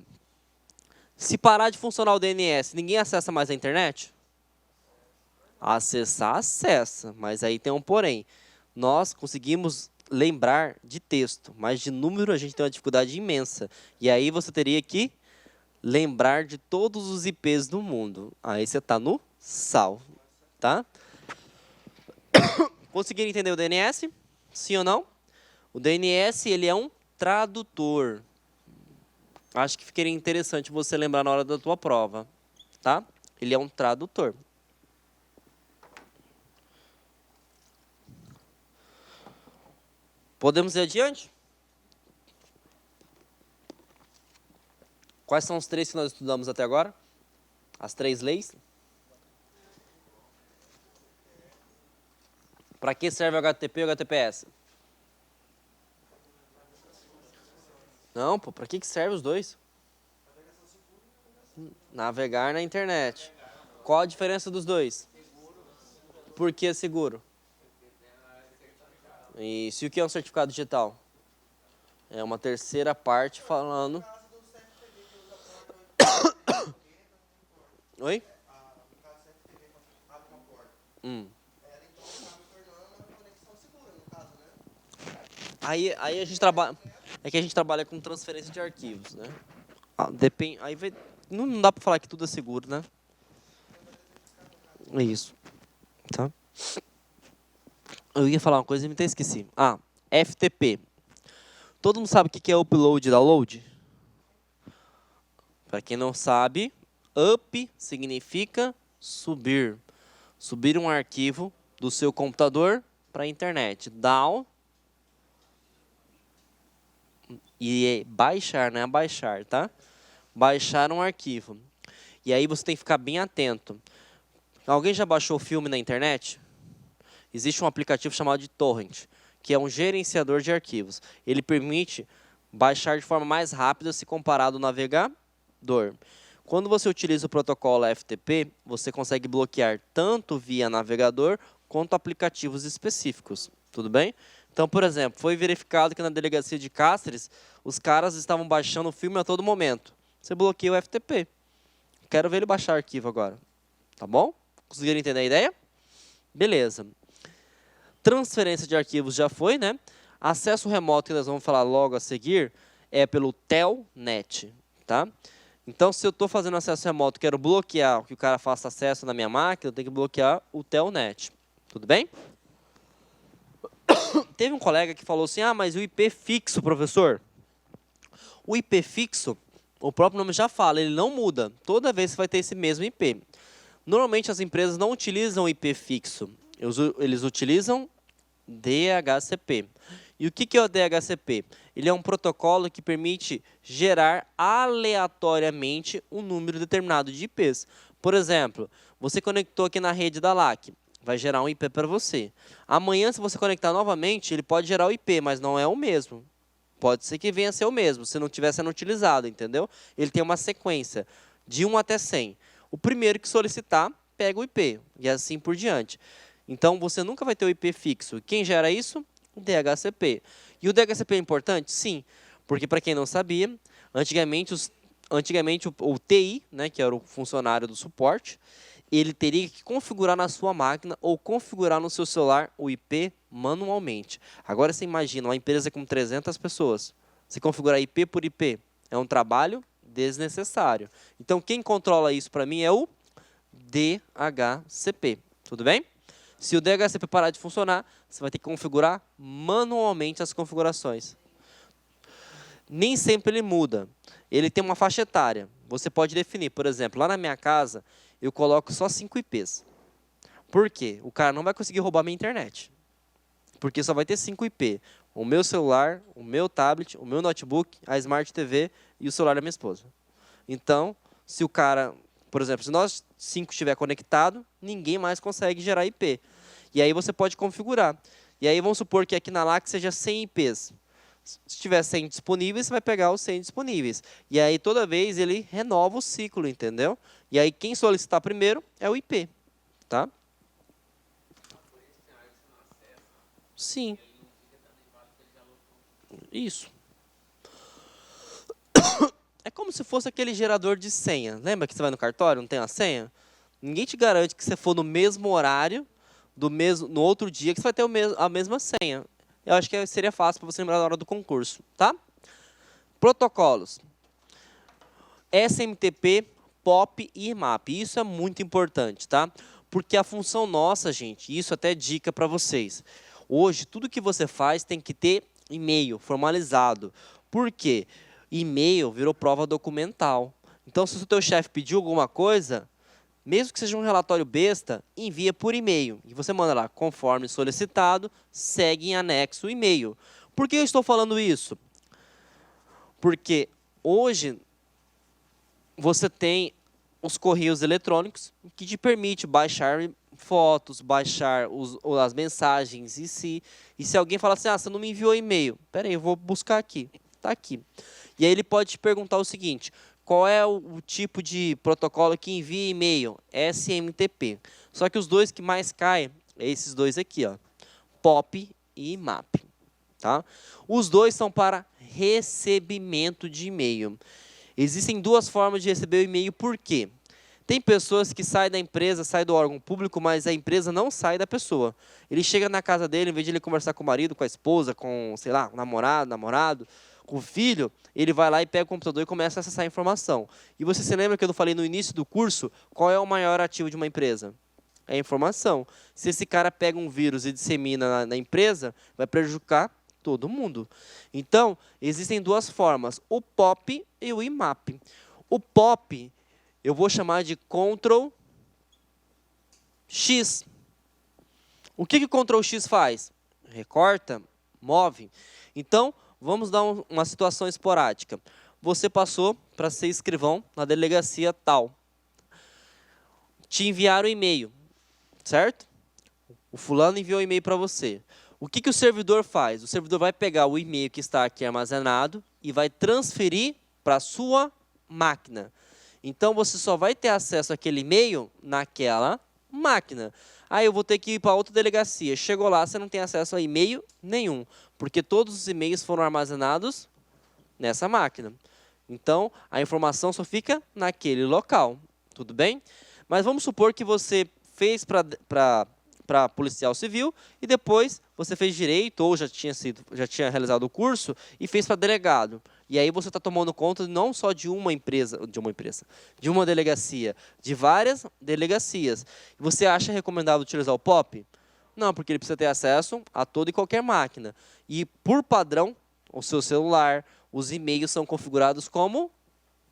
C: Se parar de funcionar o DNS, ninguém acessa mais a internet? Acessar, acessa. Mas aí tem um porém. Nós conseguimos lembrar de texto, mas de número a gente tem uma dificuldade imensa. E aí você teria que lembrar de todos os IPs do mundo. Aí você está no sal. Tá? Conseguiram entender o DNS? Sim ou não? O DNS ele é um tradutor. Acho que ficaria interessante você lembrar na hora da tua prova. Tá? Ele é um tradutor. Podemos ir adiante? Quais são os 3 que nós estudamos até agora? As 3 leis? Para que serve o HTTP e o HTTPS? Não, pô, para que serve os dois? Navegar na internet. Qual a diferença dos dois? Por que é seguro? Isso. E o que é um certificado digital? É uma terceira parte falando... Oi? Aí a gente trabalha... É que a gente trabalha com transferência de arquivos, né? Depende... Aí não dá para falar que tudo é seguro, né? É isso. Tá? Eu ia falar uma coisa e me até esqueci. FTP. Todo mundo sabe o que é upload e download? Para quem não sabe, up significa subir. Subir um arquivo do seu computador para a internet. Down e baixar, não é baixar, tá? Baixar um arquivo. E aí você tem que ficar bem atento. Alguém já baixou filme na internet? Existe um aplicativo chamado de Torrent, que é um gerenciador de arquivos. Ele permite baixar de forma mais rápida se comparado ao navegador. Quando você utiliza o protocolo FTP, você consegue bloquear tanto via navegador quanto aplicativos específicos. Tudo bem? Então, por exemplo, foi verificado que na delegacia de Cáceres, os caras estavam baixando o filme a todo momento. Você bloqueia o FTP. Quero ver ele baixar o arquivo agora. Tá bom? Conseguiram entender a ideia? Beleza. Transferência de arquivos já foi, né? Acesso remoto, que nós vamos falar logo a seguir, é pelo Telnet, tá? Então, se eu estou fazendo acesso remoto, quero bloquear que o cara faça acesso na minha máquina, eu tenho que bloquear o Telnet. Tudo bem? Teve um colega que falou assim, mas o IP fixo, professor? O IP fixo, o próprio nome já fala, ele não muda. Toda vez você vai ter esse mesmo IP. Normalmente, as empresas não utilizam IP fixo. Eles utilizam DHCP. E o que é o DHCP? Ele é um protocolo que permite gerar aleatoriamente um número determinado de IPs. Por exemplo, você conectou aqui na rede da LAC, vai gerar um IP para você. Amanhã, se você conectar novamente, ele pode gerar o IP, mas não é o mesmo. Pode ser que venha a ser o mesmo, se não estiver sendo utilizado, entendeu? Ele tem uma sequência de 1 até 100. O primeiro que solicitar, pega o IP, e assim por diante. Então, você nunca vai ter o IP fixo. Quem gera isso? O DHCP. E o DHCP é importante? Sim, porque para quem não sabia, antigamente o TI, né, que era o funcionário do suporte, ele teria que configurar na sua máquina ou configurar no seu celular o IP manualmente. Agora você imagina uma empresa com 300 pessoas. Você configurar IP por IP é um trabalho desnecessário. Então, quem controla isso para mim é o DHCP. Tudo bem? Se o DHCP parar de funcionar, você vai ter que configurar manualmente as configurações. Nem sempre ele muda. Ele tem uma faixa etária. Você pode definir, por exemplo, lá na minha casa, eu coloco só 5 IPs. Por quê? O cara não vai conseguir roubar minha internet. Porque só vai ter 5 IP. O meu celular, o meu tablet, o meu notebook, a Smart TV e o celular da minha esposa. Então, se o cara, por exemplo, se nós 5 estiver conectado, ninguém mais consegue gerar IP. E aí você pode configurar. E aí vamos supor que aqui na LAC seja 100 IPs. Se tiver 100 disponíveis, você vai pegar os 100 disponíveis. E aí toda vez ele renova o ciclo, entendeu? E aí quem solicitar primeiro é o IP, tá? Sim. Isso. É como se fosse aquele gerador de senha. Lembra que você vai no cartório, não tem a senha? Ninguém te garante que você for no mesmo horário, no outro dia, que você vai ter a mesma senha. Eu acho que seria fácil para você lembrar na hora do concurso, tá? Protocolos. SMTP, POP e IMAP. Isso é muito importante, tá? Porque a função nossa, gente, isso até é dica para vocês. Hoje, tudo que você faz tem que ter e-mail formalizado. Por quê? E-mail virou prova documental. Então, se o teu chefe pediu alguma coisa, mesmo que seja um relatório besta, envia por e-mail. E você manda lá, conforme solicitado, segue em anexo o e-mail. Por que eu estou falando isso? Porque hoje você tem os correios eletrônicos que te permite baixar fotos, baixar as mensagens em si. E se alguém fala assim, você não me enviou e-mail. Espera aí, eu vou buscar aqui. Está aqui. E aí ele pode te perguntar o seguinte, qual é o tipo de protocolo que envia e-mail? SMTP. Só que os dois que mais caem, é esses dois aqui, ó, POP e IMAP. Tá? Os dois são para recebimento de e-mail. Existem duas formas de receber o e-mail, por quê? Tem pessoas que saem da empresa, saem do órgão público, mas a empresa não sai da pessoa. Ele chega na casa dele, em vez de ele conversar com o marido, com a esposa, com, sei lá, o namorado, com o filho, ele vai lá e pega o computador e começa a acessar a informação. E você se lembra que eu falei no início do curso, qual é o maior ativo de uma empresa? É a informação. Se esse cara pega um vírus e dissemina na empresa, vai prejudicar todo mundo. Então, existem duas formas, o POP e o IMAP. O POP, eu vou chamar de Ctrl X. O que o Ctrl X faz? Recorta, move. Então, vamos dar uma situação esporádica. Você passou para ser escrivão na delegacia tal. Te enviaram um e-mail, certo? O fulano enviou um e-mail para você. O que o servidor faz? O servidor vai pegar o e-mail que está aqui armazenado e vai transferir para a sua máquina. Então, você só vai ter acesso àquele e-mail naquela máquina. Aí eu vou ter que ir para outra delegacia. Chegou lá, você não tem acesso a e-mail nenhum, porque todos os e-mails foram armazenados nessa máquina. Então, a informação só fica naquele local. Tudo bem? Mas vamos supor que você fez para policial civil e depois você fez direito ou já tinha realizado o curso e fez para delegado. E aí você está tomando conta não só de uma delegacia, de várias delegacias. Você acha recomendável utilizar o POP? Não, porque ele precisa ter acesso a toda e qualquer máquina. E por padrão, o seu celular, os e-mails são configurados como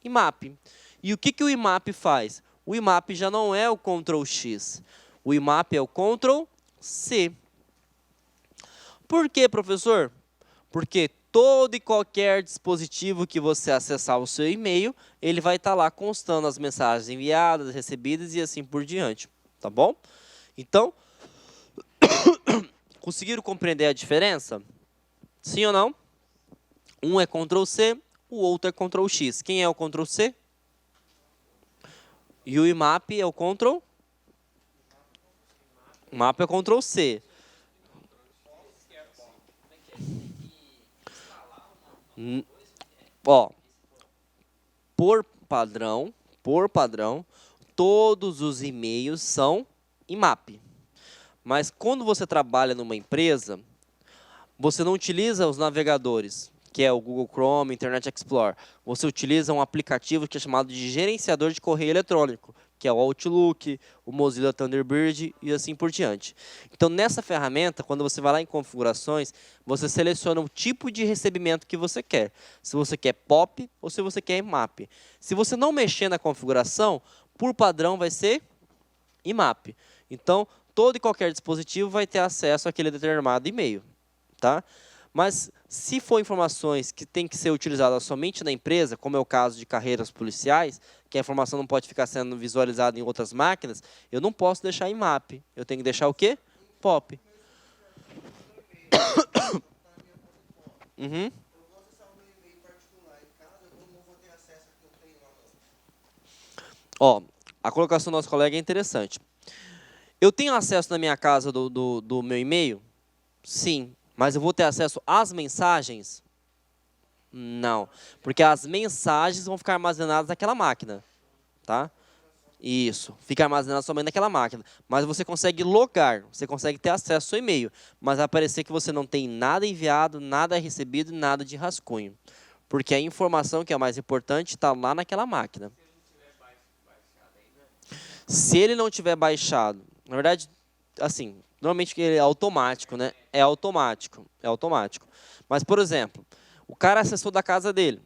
C: IMAP. E o que o IMAP faz? O IMAP já não é o Ctrl X. O IMAP é o Ctrl C. Por quê, professor? Porque todo e qualquer dispositivo que você acessar o seu e-mail, ele vai estar lá constando as mensagens enviadas, recebidas e assim por diante. Tá bom? Então, conseguiram compreender a diferença? Sim ou não? Um é Ctrl C, o outro é Ctrl X. Quem é o Ctrl C? E o IMAP é o Ctrl? O IMAP é o Ctrl C. Ó, por padrão, todos os e-mails são IMAP. Mas quando você trabalha numa empresa, você não utiliza os navegadores, que é o Google Chrome, Internet Explorer. Você utiliza um aplicativo que é chamado de gerenciador de correio eletrônico, que é o Outlook, o Mozilla Thunderbird e assim por diante. Então, nessa ferramenta, quando você vai lá em configurações, você seleciona o tipo de recebimento que você quer. Se você quer POP ou se você quer IMAP. Se você não mexer na configuração, por padrão vai ser IMAP. Então, todo e qualquer dispositivo vai ter acesso àquele determinado e-mail, tá? Mas se for informações que têm que ser utilizadas somente na empresa, como é o caso de carreiras policiais, que a informação não pode ficar sendo visualizada em outras máquinas, eu não posso deixar IMAP. Eu tenho que deixar o quê? POP. Uhum. Ó, a colocação do nosso colega é interessante. Eu tenho acesso na minha casa do meu e-mail? Sim. Mas eu vou ter acesso às mensagens? Não. Porque as mensagens vão ficar armazenadas naquela máquina. Tá? Isso. Fica armazenado somente naquela máquina. Mas você consegue logar, você consegue ter acesso ao seu e-mail. Mas vai aparecer que você não tem nada enviado, nada recebido, nada de rascunho. Porque a informação que é mais importante está lá naquela máquina. Se ele não tiver baixado, na verdade, assim, normalmente ele é automático, né? É automático, é automático. Mas, por exemplo, o cara acessou da casa dele,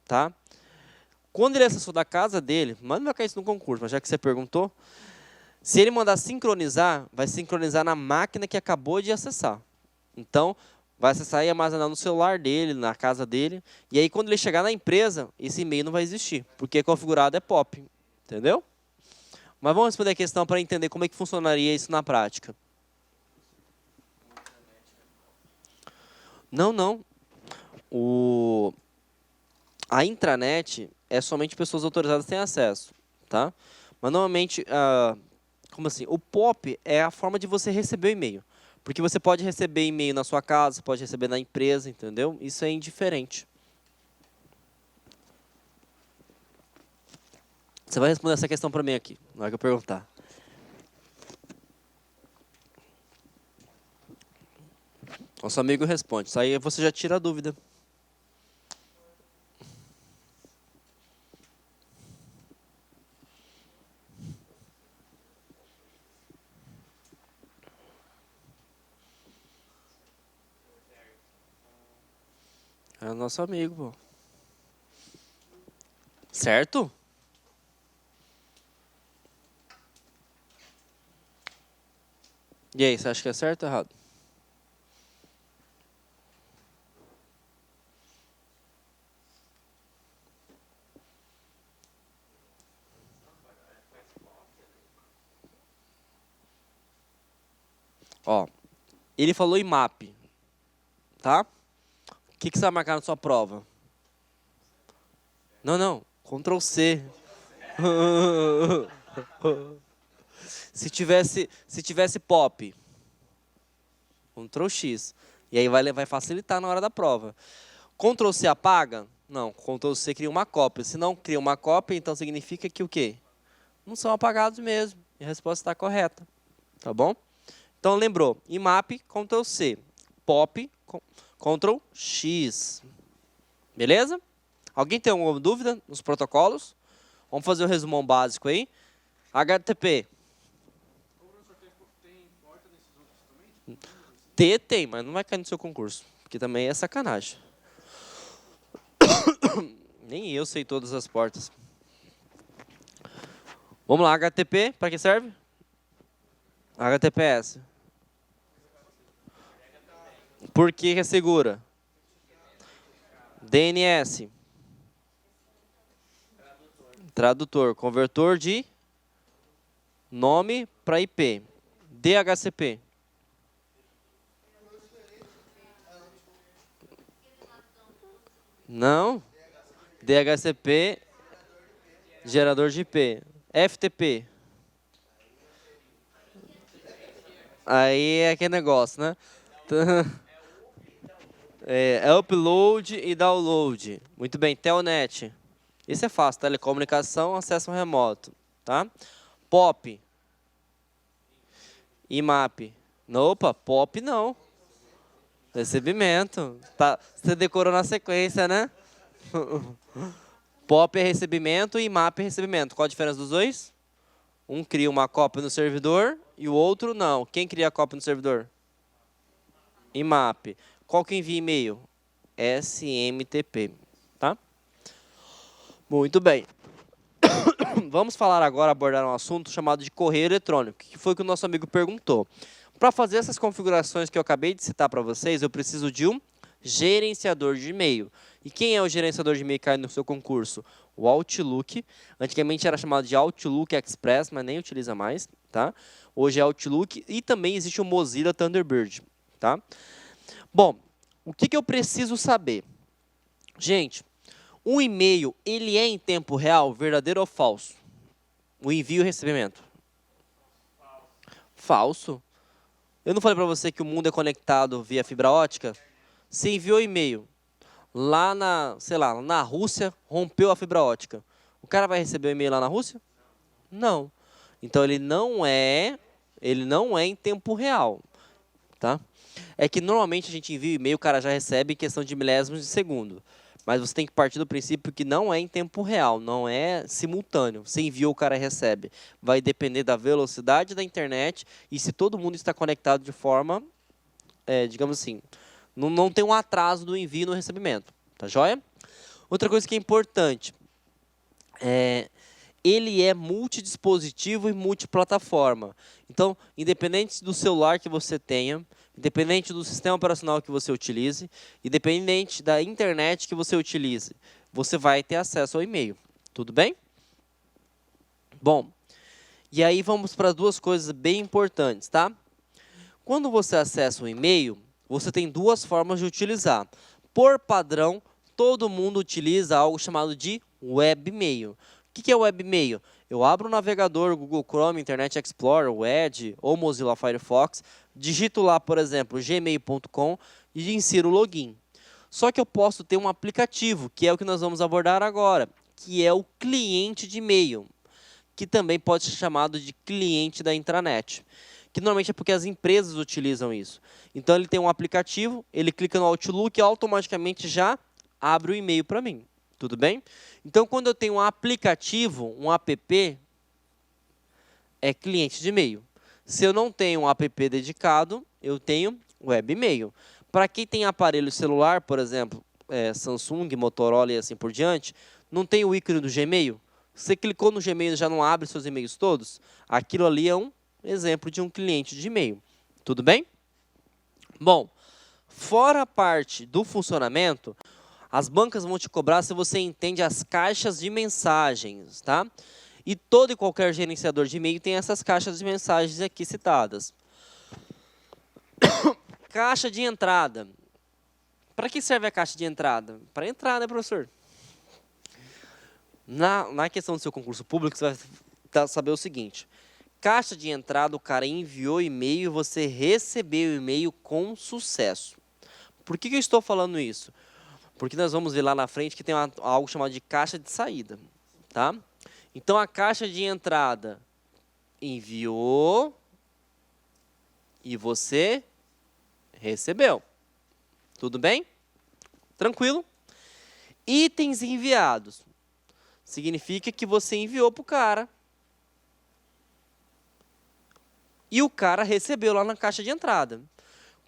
C: tá? Quando ele acessou da casa dele, manda vai cair isso no concurso, mas já que você perguntou, se ele mandar sincronizar, vai sincronizar na máquina que acabou de acessar. Então, vai acessar e armazenar no celular dele, na casa dele, e aí quando ele chegar na empresa, esse e-mail não vai existir, porque configurado é POP, entendeu? Mas vamos responder a questão para entender como é que funcionaria isso na prática. Não, não. A intranet é somente pessoas autorizadas têm acesso, tá? Mas normalmente, como assim? O POP é a forma de você receber o e-mail. Porque você pode receber e-mail na sua casa, pode receber na empresa, entendeu? Isso é indiferente. Você vai responder essa questão para mim aqui, na hora que eu perguntar. Nosso amigo responde. Isso aí você já tira a dúvida. É o nosso amigo, pô. Certo? E aí, você acha que é certo ou errado? Ó, ele falou IMAP, tá? O que você vai marcar na sua prova? Não, não. Ctrl C. Se tivesse POP, Ctrl X. E aí vai facilitar na hora da prova. Ctrl C apaga? Não, Ctrl C cria uma cópia. Se não cria uma cópia, então significa que o quê? Não são apagados mesmo. E a resposta está correta. Tá bom? Então lembrou, IMAP, Ctrl C. POP, Ctrl X. Beleza? Alguém tem alguma dúvida nos protocolos? Vamos fazer o resumão básico aí. HTTP. T tem, mas não vai cair no seu concurso. Porque também é sacanagem. Nem eu sei todas as portas. Vamos lá, HTTP, para que serve? HTTPS. Por que é segura? DNS. Tradutor, convertor de nome para IP. DHCP. Não. DHCP, gerador de IP. FTP. Aí é aquele negócio, né? É upload e download. Muito bem, telnet. Isso é fácil, telecomunicação, acesso remoto, tá? POP. IMAP. Opa, POP não. Recebimento. Tá, você decorou na sequência, né? POP é recebimento e IMAP é recebimento. Qual a diferença dos dois? Um cria uma cópia no servidor e o outro não. Quem cria a cópia no servidor? IMAP. Qual que envia e-mail? SMTP. Tá? Muito bem. Vamos falar agora, abordar um assunto chamado de correio eletrônico, que foi o que o nosso amigo perguntou. Para fazer essas configurações que eu acabei de citar para vocês, eu preciso de um gerenciador de e-mail. E quem é o gerenciador de e-mail que cai no seu concurso? O Outlook. Antigamente era chamado de Outlook Express, mas nem utiliza mais, tá? Hoje é Outlook e também existe o Mozilla Thunderbird, tá? Bom, o que eu preciso saber? Gente, um e-mail, ele é em tempo real, verdadeiro ou falso? O envio e o recebimento? Falso. Eu não falei para você que o mundo é conectado via fibra ótica? Você enviou e-mail. Lá na, sei lá, na Rússia, rompeu a fibra ótica. O cara vai receber o e-mail lá na Rússia? Não. Então ele não é em tempo real, tá? É que normalmente a gente envia o e-mail, o cara já recebe em questão de milésimos de segundo. Mas você tem que partir do princípio que não é em tempo real, não é simultâneo. Você enviou, o cara recebe. Vai depender da velocidade da internet e se todo mundo está conectado de forma, digamos assim, não tem um atraso do envio e no recebimento. Tá joia? Outra coisa que é importante, ele é multidispositivo e multiplataforma. Então, independente do celular que você tenha, independente do sistema operacional que você utilize, independente da internet que você utilize, você vai ter acesso ao e-mail. Tudo bem? Bom, e aí vamos para duas coisas bem importantes, tá? Quando você acessa o e-mail, você tem duas formas de utilizar. Por padrão, todo mundo utiliza algo chamado de webmail. O que é webmail? Eu abro o navegador, Google Chrome, Internet Explorer, o Edge ou Mozilla Firefox, digito lá, por exemplo, gmail.com e insiro o login. Só que eu posso ter um aplicativo, que é o que nós vamos abordar agora, que é o cliente de e-mail, que também pode ser chamado de cliente da intranet, que normalmente é porque as empresas utilizam isso. Então ele tem um aplicativo, ele clica no Outlook e automaticamente já abre o e-mail para mim. Tudo bem? Então, quando eu tenho um aplicativo, um app, é cliente de e-mail. Se eu não tenho um app dedicado, eu tenho webmail. Para quem tem aparelho celular, por exemplo, Samsung, Motorola e assim por diante, não tem o ícone do Gmail? Você clicou no Gmail e já não abre seus e-mails todos? Aquilo ali é um exemplo de um cliente de e-mail. Tudo bem? Bom, fora a parte do funcionamento, as bancas vão te cobrar se você entende as caixas de mensagens, tá? E todo e qualquer gerenciador de e-mail tem essas caixas de mensagens aqui citadas. Caixa de entrada. Para que serve a caixa de entrada? Para entrar, né, professor? Na questão do seu concurso público, você vai saber o seguinte. Caixa de entrada, o cara enviou e-mail e você recebeu o e-mail com sucesso. Por que eu estou falando isso? Porque nós vamos ver lá na frente que tem algo chamado de caixa de saída, tá? Então, a caixa de entrada enviou e você recebeu. Tudo bem? Tranquilo? Itens enviados. Significa que você enviou para o cara. E o cara recebeu lá na caixa de entrada.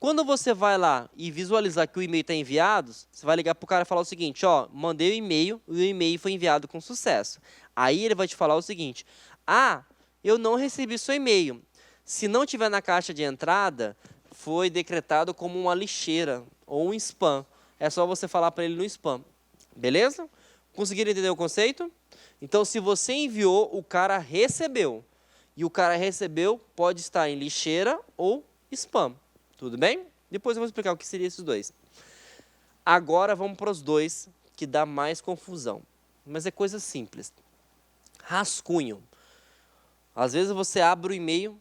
C: Quando você vai lá e visualizar que o e-mail está enviado, você vai ligar para o cara e falar o seguinte, ó, mandei o e-mail e o e-mail foi enviado com sucesso. Aí ele vai te falar o seguinte, eu não recebi seu e-mail. Se não tiver na caixa de entrada, foi decretado como uma lixeira ou um spam. É só você falar para ele no spam. Beleza? Conseguiram entender o conceito? Então, se você enviou, o cara recebeu. E o cara recebeu pode estar em lixeira ou spam. Tudo bem? Depois eu vou explicar o que seriam esses dois. Agora vamos para os dois que dá mais confusão. Mas é coisa simples. Rascunho. Às vezes você abre o e-mail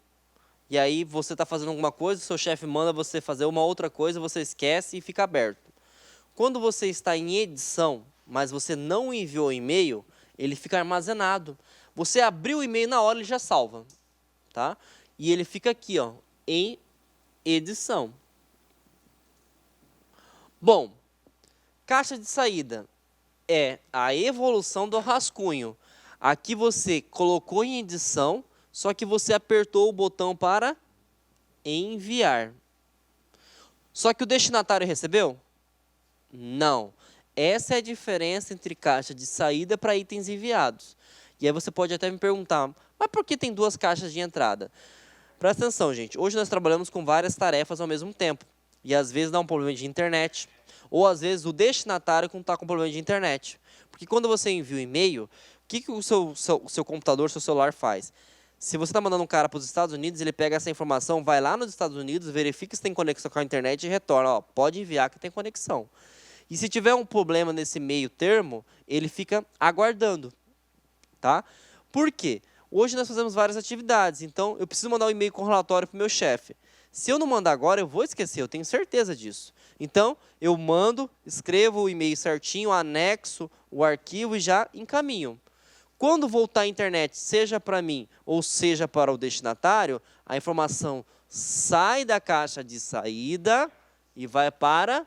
C: e aí você está fazendo alguma coisa, seu chefe manda você fazer uma outra coisa, você esquece e fica aberto. Quando você está em edição, mas você não enviou o e-mail, ele fica armazenado. Você abriu o e-mail na hora, ele já salva. Tá? E ele fica aqui, ó, em edição. Bom, caixa de saída é a evolução do rascunho. Aqui você colocou em edição, só que você apertou o botão para enviar. Só que o destinatário recebeu? Não. Essa é a diferença entre caixa de saída para itens enviados. E aí você pode até me perguntar, mas por que tem 2 caixas de entrada? Presta atenção, gente. Hoje nós trabalhamos com várias tarefas ao mesmo tempo. E às vezes dá um problema de internet. Ou às vezes o destinatário não está com problema de internet. Porque quando você envia o e-mail, o que o seu computador, seu celular faz? Se você está mandando um cara para os Estados Unidos, ele pega essa informação, vai lá nos Estados Unidos, verifica se tem conexão com a internet e retorna. Ó, pode enviar que tem conexão. E se tiver um problema nesse meio termo, ele fica aguardando. Tá? Por quê? Hoje nós fazemos várias atividades, então eu preciso mandar um e-mail com relatório para o meu chefe. Se eu não mandar agora, eu vou esquecer, eu tenho certeza disso. Então, eu mando, escrevo o e-mail certinho, anexo o arquivo e já encaminho. Quando voltar à internet, seja para mim ou seja para o destinatário, a informação sai da caixa de saída e vai para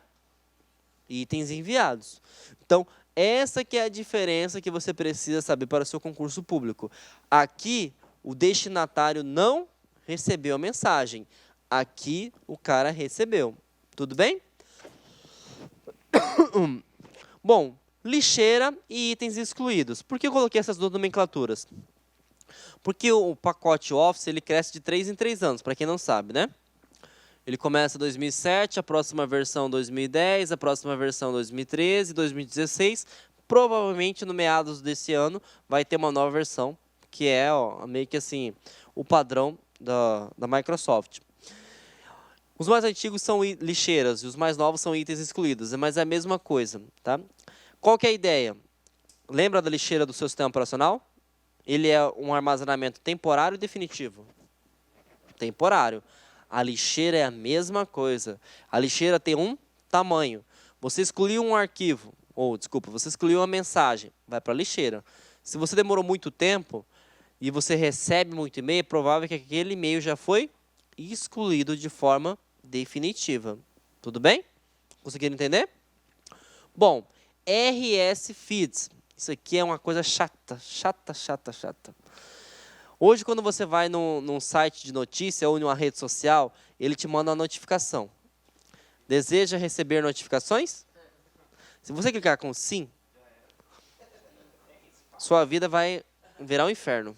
C: itens enviados. Então, essa que é a diferença que você precisa saber para o seu concurso público. Aqui, o destinatário não recebeu a mensagem. Aqui, o cara recebeu. Tudo bem? Bom, lixeira e itens excluídos. Por que eu coloquei essas 2 nomenclaturas? Porque o pacote Office ele cresce de 3 em 3 anos, para quem não sabe, né? Ele começa em 2007, a próxima versão 2010, a próxima versão 2013, 2016. Provavelmente no meados desse ano vai ter uma nova versão, que é meio que assim, o padrão da Microsoft. Os mais antigos são lixeiras e os mais novos são itens excluídos, mas é a mesma coisa. Tá? Qual que é a ideia? Lembra da lixeira do seu sistema operacional? Ele é um armazenamento temporário e definitivo. Temporário. A lixeira é a mesma coisa. A lixeira tem um tamanho. Você excluiu um arquivo, você excluiu uma mensagem, vai para a lixeira. Se você demorou muito tempo e você recebe muito e-mail, é provável que aquele e-mail já foi excluído de forma definitiva. Tudo bem? Conseguiram entender? Bom, RS Feeds. Isso aqui é uma coisa chata. Hoje, quando você vai num site de notícia ou em uma rede social, ele te manda uma notificação. Deseja receber notificações? Se você clicar com sim, sua vida vai virar um inferno.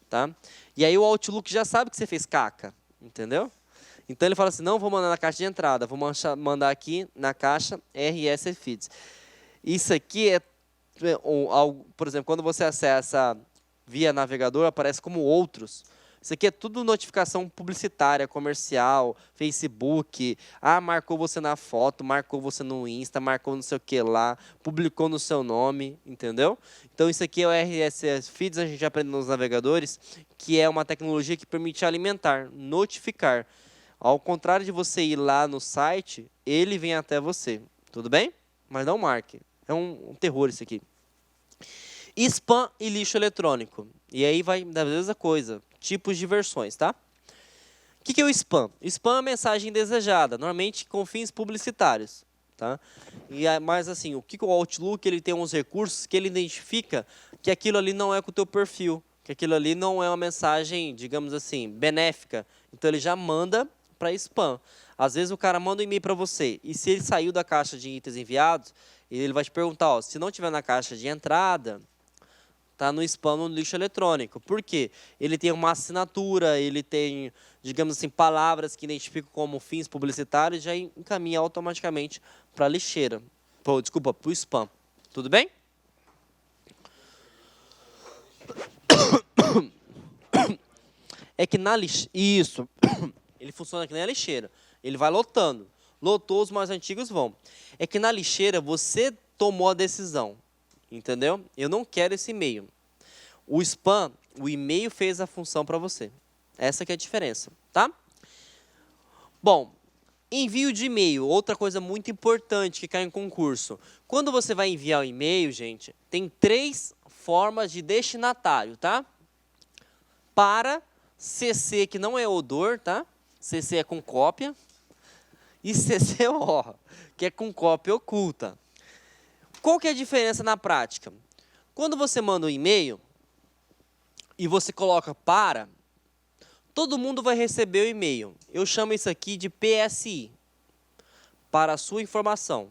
C: Tá? E aí o Outlook já sabe que você fez caca. Entendeu? Então ele fala assim, não vou mandar na caixa de entrada, vou mandar aqui na caixa RS Feeds. Isso aqui por exemplo, quando você acessa via navegador, aparece como outros. Isso aqui é tudo notificação publicitária, comercial, Facebook. Marcou você na foto, marcou você no Insta, marcou não sei o que lá, publicou no seu nome, entendeu? Então isso aqui é o RSS Feeds, a gente aprende nos navegadores, que é uma tecnologia que permite alimentar, notificar. Ao contrário de você ir lá no site, ele vem até você. Tudo bem? Mas não marque. É um terror isso aqui. Spam e lixo eletrônico. E aí vai da mesma coisa. Tipos de versões, tá? O que é o spam? Spam é a mensagem indesejada, normalmente com fins publicitários. Tá? Mas assim, o que o Outlook ele tem uns recursos que ele identifica que aquilo ali não é com o teu perfil, que aquilo ali não é uma mensagem, digamos assim, benéfica. Então ele já manda para spam. Às vezes o cara manda um e-mail para você e se ele saiu da caixa de itens enviados, ele vai te perguntar, se não tiver na caixa de entrada, tá no spam, no lixo eletrônico. Por quê? Ele tem uma assinatura, ele tem, digamos assim, palavras que identificam como fins publicitários e já encaminha automaticamente para a lixeira. Para o spam. Tudo bem? É que na lixeira... Isso. Ele funciona que nem a lixeira. Ele vai lotando. Lotou, os mais antigos vão. É que na lixeira você tomou a decisão. Entendeu? Eu não quero esse e-mail. O spam, o e-mail fez a função para você. Essa que é a diferença, tá? Bom, envio de e-mail, outra coisa muito importante que cai em concurso. Quando você vai enviar o e-mail, gente, tem 3 formas de destinatário, tá? Para CC, que não é odor, tá? CC é com cópia. E CCO, que é com cópia oculta. Qual que é a diferença na prática? Quando você manda um e-mail e você coloca para, todo mundo vai receber o e-mail. Eu chamo isso aqui de PSI, para a sua informação.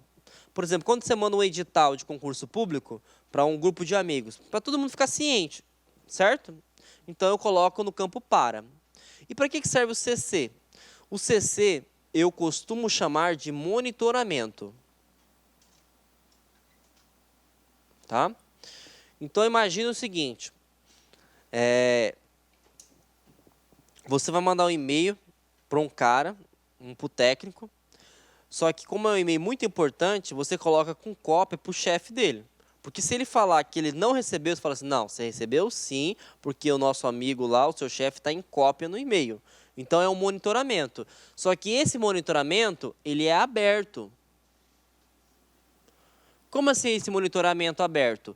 C: Por exemplo, quando você manda um edital de concurso público para um grupo de amigos, para todo mundo ficar ciente, certo? Então eu coloco no campo para. E para que serve o CC? O CC eu costumo chamar de monitoramento. Tá? Então imagina o seguinte, você vai mandar um e-mail para um cara, para o técnico, só que como é um e-mail muito importante, você coloca com cópia para o chefe dele. Porque se ele falar que ele não recebeu, você fala assim, não, você recebeu sim, porque o nosso amigo lá, o seu chefe, está em cópia no e-mail. Então é um monitoramento. Só que esse monitoramento, ele é aberto. Como assim esse monitoramento aberto?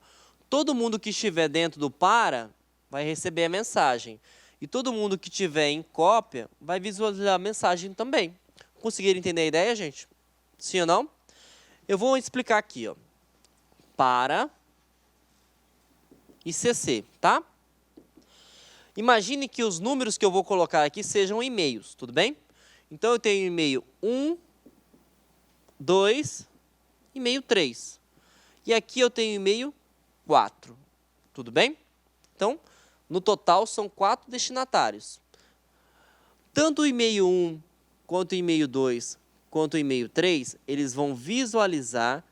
C: Todo mundo que estiver dentro do para vai receber a mensagem. E todo mundo que estiver em cópia vai visualizar a mensagem também. Conseguiram entender a ideia, gente? Sim ou não? Eu vou explicar aqui, ó. Para e CC, tá? Imagine que os números que eu vou colocar aqui sejam e-mails, tudo bem? Então eu tenho e-mail 1, 2, e-mail 3. E aqui eu tenho e-mail 4, tudo bem? Então, no total são 4 destinatários. Tanto o e-mail 1, quanto o e-mail 2, quanto o e-mail 3, eles vão visualizar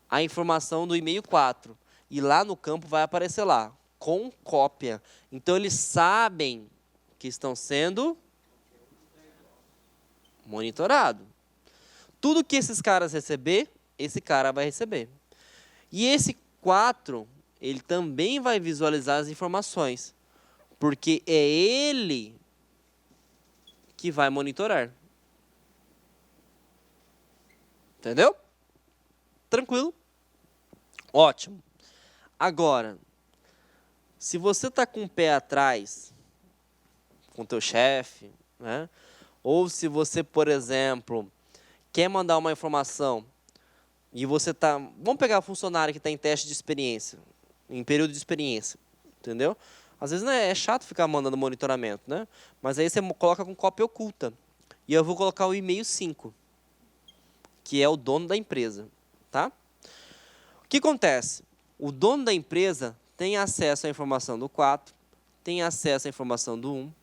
C: a informação do e-mail 4. E lá no campo vai aparecer lá, com cópia. Então, eles sabem que estão sendo monitorados. Tudo que esses caras receber, esse cara vai receber. E esse 4, ele também vai visualizar as informações. Porque é ele que vai monitorar. Entendeu? Tranquilo? Ótimo. Agora, se você está com o pé atrás com o teu chefe, né? Ou se você, por exemplo, quer mandar uma informação e você está... Vamos pegar o funcionário que está em teste de experiência, em período de experiência, entendeu? Às vezes, né, é chato ficar mandando monitoramento, né? Mas aí você coloca com cópia oculta. E eu vou colocar o e-mail 5, que é o dono da empresa, tá? O que acontece? O dono da empresa tem acesso à informação do 4, tem acesso à informação do 1,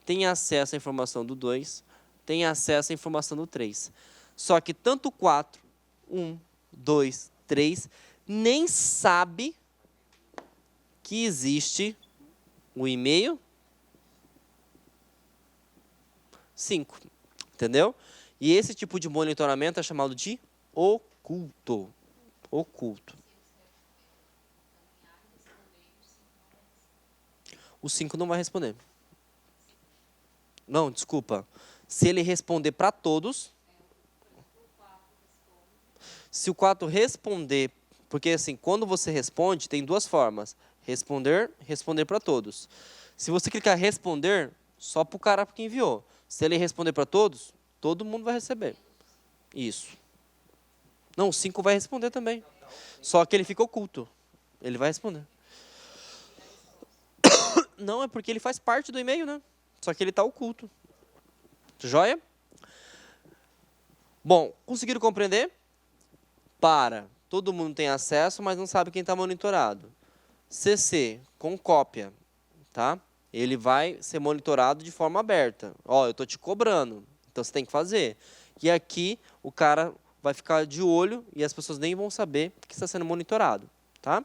C: tem acesso à informação do 2, tem acesso à informação do 3. Só que tanto o 4, 1, 2, 3, nem sabe que existe o e-mail 5, entendeu? E esse tipo de monitoramento é chamado de oculto. Oculto. O 5 não vai responder. Não, desculpa. Se ele responder para todos... Se o 4 responder... Porque, assim, quando você responde, tem duas formas. Responder, responder para todos. Se você clicar responder, só para o cara que enviou. Se ele responder para todos, todo mundo vai receber. Isso. Não, o 5 vai responder também. Só que ele fica oculto. Ele vai responder. Não, é porque ele faz parte do e-mail, né? Só que ele está oculto. Joia? Bom, conseguiram compreender? Para. Todo mundo tem acesso, mas não sabe quem está monitorado. CC, com cópia. Tá? Ele vai ser monitorado de forma aberta. Ó, eu estou te cobrando, então você tem que fazer. E aqui o cara vai ficar de olho e as pessoas nem vão saber que está sendo monitorado. Tá?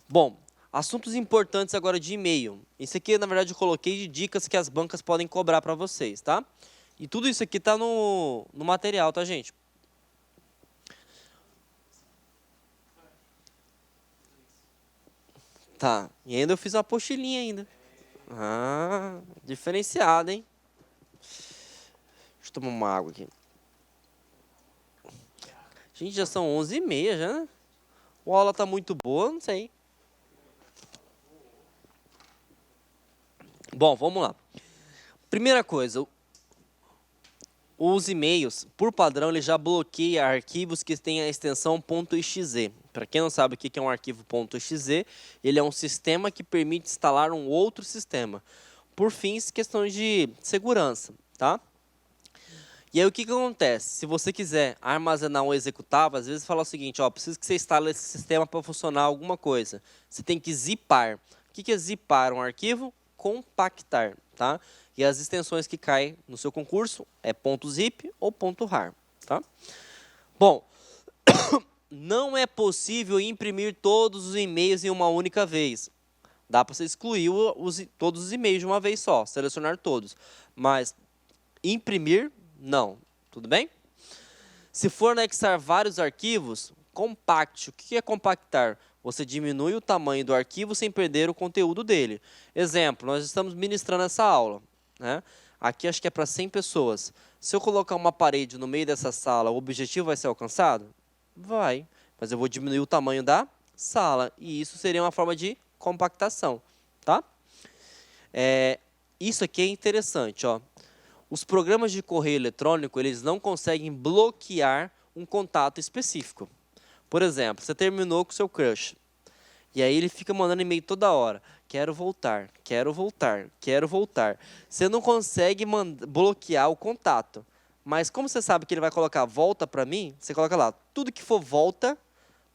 C: Bom, assuntos importantes agora de e-mail. Isso aqui, na verdade, eu coloquei de dicas que as bancas podem cobrar para vocês, tá? E tudo isso aqui está no material, tá, gente? Tá, e ainda eu fiz uma apostilinha ainda. Ah, diferenciado, hein? Deixa eu tomar uma água aqui. Gente, já são 11h30 já, né? A aula tá muito boa, não sei. Bom, vamos lá. Primeira coisa, Os e-mails, por padrão, ele já bloqueia arquivos que têm a extensão .exe. Para quem não sabe o que é um arquivo .exe, ele é um sistema que permite instalar um outro sistema, por fins, questões de segurança, tá? E aí o que acontece? Se você quiser armazenar um executável, às vezes fala o seguinte, ó, preciso que você instale esse sistema para funcionar alguma coisa. Você tem que zipar. O que é zipar um arquivo? Compactar, tá? E as extensões que caem no seu concurso é .zip ou .rar, tá? Bom, não é possível imprimir todos os e-mails em uma única vez. Dá para você excluir todos os e-mails de uma vez só, selecionar todos. Mas imprimir, não. Tudo bem? Se for anexar vários arquivos, compacte. O que é compactar? Você diminui o tamanho do arquivo sem perder o conteúdo dele. Exemplo, nós estamos ministrando essa aula, né? Aqui acho que é para 100 pessoas. Se eu colocar uma parede no meio dessa sala, o objetivo vai ser alcançado? Vai, mas eu vou diminuir o tamanho da sala. E isso seria uma forma de compactação, tá? Isso aqui é interessante, ó. Os programas de correio eletrônico, eles não conseguem bloquear um contato específico. Por exemplo, você terminou com o seu crush. E aí ele fica mandando e-mail toda hora. Quero voltar, quero voltar, quero voltar. Você não consegue bloquear o contato. Mas como você sabe que ele vai colocar volta para mim, você coloca lá, tudo que for volta,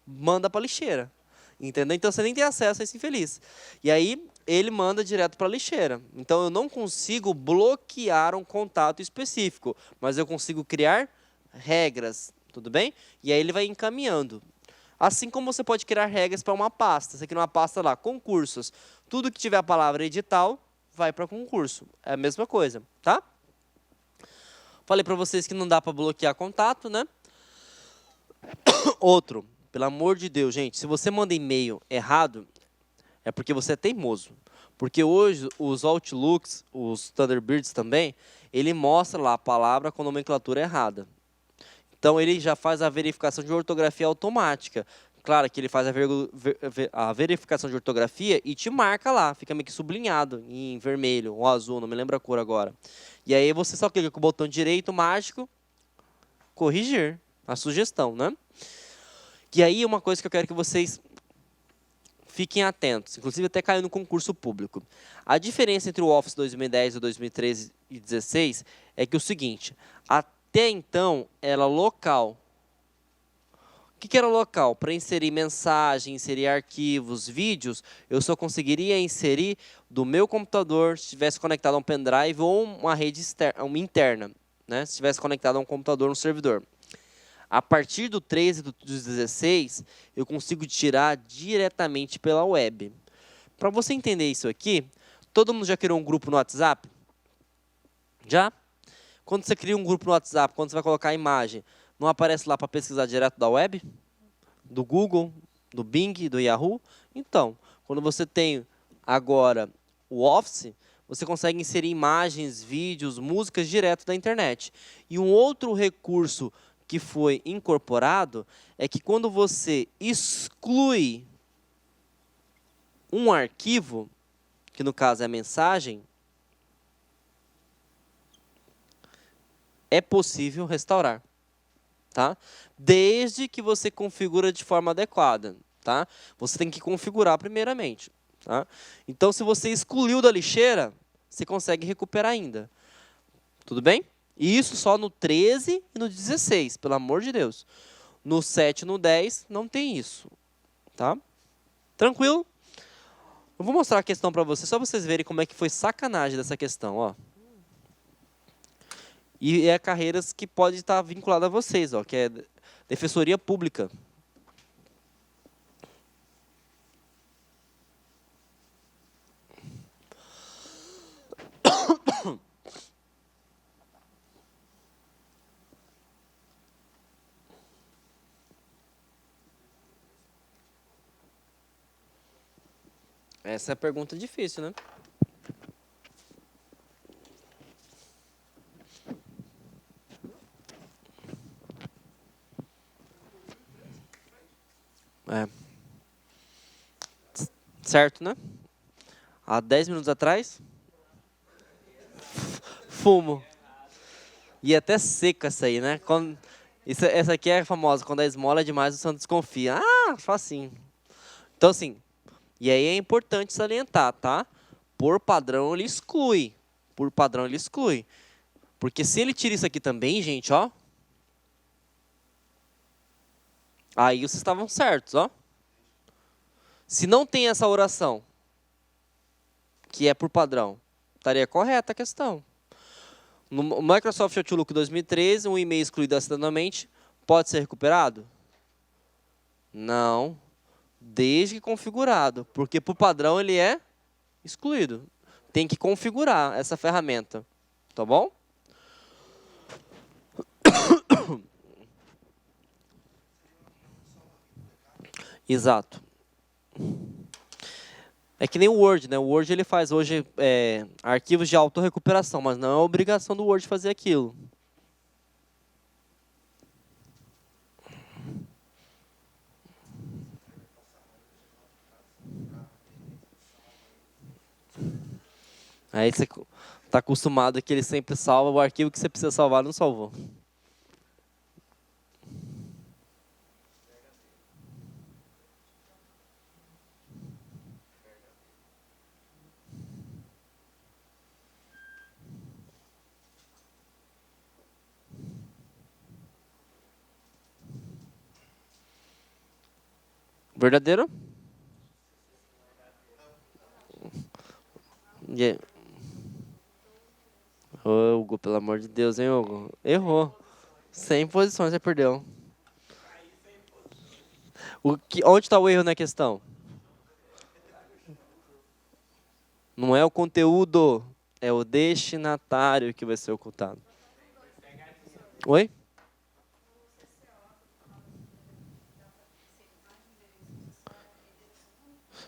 C: manda para a lixeira. Entendeu? Então você nem tem acesso a esse infeliz. E aí ele manda direto para a lixeira. Então eu não consigo bloquear um contato específico, mas eu consigo criar regras, tudo bem? E aí ele vai encaminhando. Assim como você pode criar regras para uma pasta. Você cria uma pasta lá, concursos. Tudo que tiver a palavra edital vai para concurso. É a mesma coisa, tá? Falei para vocês que não dá para bloquear contato, né? Outro, pelo amor de Deus, gente, se você manda e-mail errado, é porque você é teimoso. Porque hoje os Outlooks, os Thunderbirds também, ele mostra lá a palavra com nomenclatura errada. Então ele já faz a verificação de ortografia automática. Claro que ele faz a verificação de ortografia e te marca lá, fica meio que sublinhado em vermelho ou azul, não me lembro a cor agora. E aí você só clica com o botão direito mágico, corrigir, a sugestão, né? E aí uma coisa que eu quero que vocês fiquem atentos, inclusive até caiu no concurso público. A diferença entre o Office 2010, o 2013 e 2016 é que é o seguinte, até então era local. O que era local? Para inserir mensagem, inserir arquivos, vídeos, eu só conseguiria inserir do meu computador se estivesse conectado a um pendrive ou uma rede externa, uma interna, né? Se estivesse conectado a um computador, um servidor. A partir do 13 e do 16, eu consigo tirar diretamente pela web. Para você entender isso aqui, todo mundo já criou um grupo no WhatsApp? Já? Quando você cria um grupo no WhatsApp, quando você vai colocar a imagem, não aparece lá para pesquisar direto da web? Do Google, do Bing, do Yahoo? Então, quando você tem agora o Office, você consegue inserir imagens, vídeos, músicas direto da internet. E um outro recurso que foi incorporado é que quando você exclui um arquivo, que no caso é a mensagem, é possível restaurar, tá? Desde que você configura de forma adequada, tá? Você tem que configurar primeiramente, tá? Então, se você excluiu da lixeira, você consegue recuperar ainda. Tudo bem? E isso só no 13 e no 16, pelo amor de Deus. No 7 e no 10 não tem isso, tá? Tranquilo? Eu vou mostrar a questão para vocês, só vocês verem como é que foi sacanagem dessa questão, ó. E é carreiras que pode estar vinculada a vocês, ó, que é Defensoria Pública. Essa é a pergunta difícil, né? É. Certo, né? Há 10 minutos atrás? Fumo. E até seca essa aí, né? Essa aqui é famosa, quando a esmola é demais, o santo desconfia. Ah, facinho. Então, assim, e aí é importante salientar, tá? Por padrão, ele exclui. Por padrão, ele exclui. Porque se ele tira isso aqui também, gente, ó. Aí vocês estavam certos, ó. Se não tem essa oração, que é por padrão, estaria correta a questão. No Microsoft Outlook 2013, um e-mail excluído acidentalmente pode ser recuperado? Não. Desde que configurado. Porque por padrão ele é excluído. Tem que configurar essa ferramenta. Tá bom? Exato. É que nem o Word, né? O Word ele faz hoje arquivos de autorrecuperação, mas não é obrigação do Word fazer aquilo. Aí você está acostumado que ele sempre salva o arquivo que você precisa salvar, não salvou. Verdadeiro? Yeah. Ô, Hugo, pelo amor de Deus, hein, Hugo? Errou. 100 posições você perdeu. Onde está o erro na questão? Não é o conteúdo, é o destinatário que vai ser ocultado. Oi?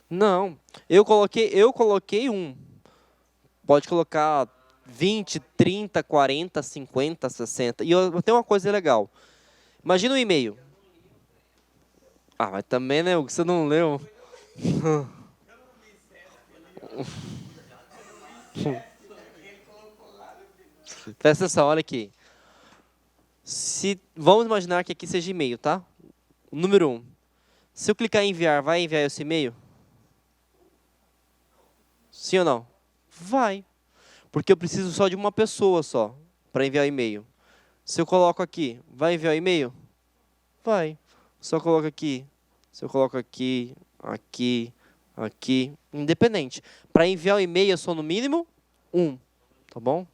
C: Não, eu coloquei um. Pode colocar 20, 30, 40, 50, 60. E eu tenho uma coisa legal. Imagina um e-mail. Ah, mas também, né, Hugo, você não leu. Presta atenção, olha aqui. Vamos imaginar que aqui seja e-mail, tá? Número 1. Se eu clicar em enviar, vai enviar esse e-mail? Sim ou não? Vai. Porque eu preciso só de uma pessoa só para enviar o e-mail. Se eu coloco aqui, vai enviar o e-mail? Vai. Se eu coloco aqui, se eu coloco aqui, aqui, aqui, independente. Para enviar o e-mail é só no mínimo um, tá bom?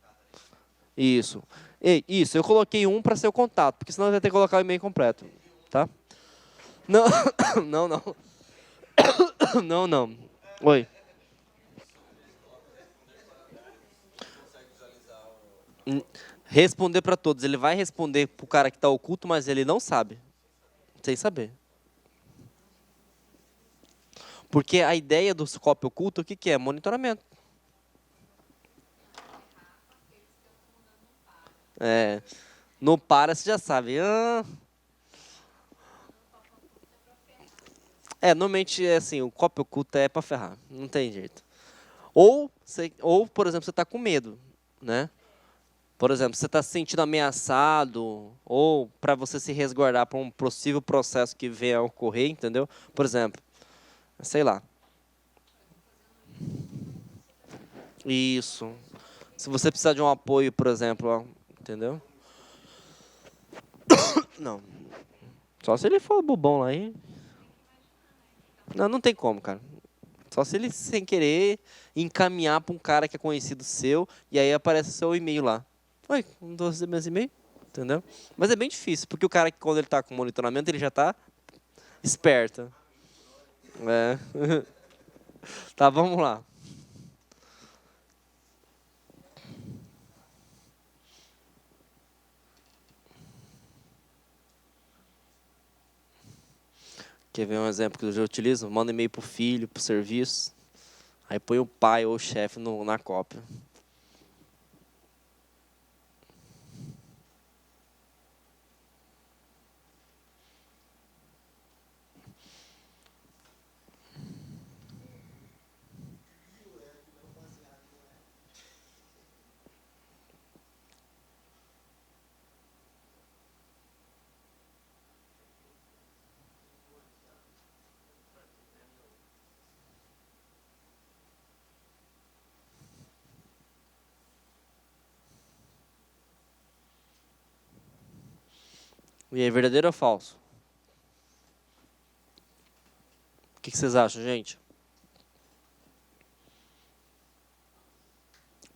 C: Isso. Isso, eu coloquei um para ser o contato, porque senão eu ia ter que colocar o e-mail completo, tá? Não, não, não. Não, não. Oi. Responder para todos. Ele vai responder pro cara que está oculto, mas ele não sabe. Sem saber. Porque a ideia do cópia oculto, o que, que é? Monitoramento. É, não para, você já sabe. Normalmente é assim, o cópia oculta é para ferrar. Não tem jeito. Ou, por exemplo, você está com medo, né? Por exemplo, você está se sentindo ameaçado, ou para você se resguardar para um possível processo que venha a ocorrer, entendeu? Por exemplo, sei lá. Isso. Se você precisar de um apoio, por exemplo, ó, entendeu? Não. Só se ele for bobão lá, hein? Não, não tem como, cara. Só se ele, sem querer, encaminhar para um cara que é conhecido seu, e aí aparece o seu e-mail lá. Oi, não estou recebendo meus e-mails? Entendeu? Mas é bem difícil, porque o cara, quando ele está com monitoramento, ele já está esperto. É. Tá, vamos lá. Quer ver um exemplo que eu já utilizo? Manda e-mail para o filho, para o serviço. Aí põe o pai ou o chefe na cópia. E é verdadeiro ou falso? O que vocês acham, gente?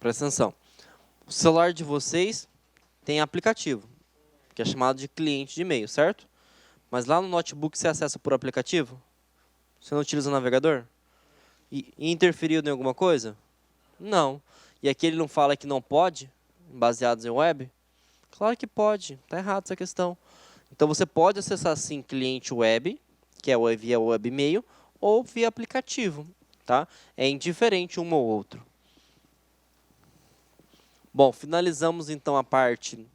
C: Presta atenção. O celular de vocês tem aplicativo, que é chamado de cliente de e-mail, certo? Mas lá no notebook você acessa por aplicativo? Você não utiliza o navegador? E interferiu em alguma coisa? Não. E aqui ele não fala que não pode, baseados em web? Claro que pode, está errado essa questão. Então você pode acessar sim cliente web, que é via web e-mail, ou via aplicativo, tá? É indiferente um ou outro. Bom, finalizamos então a parte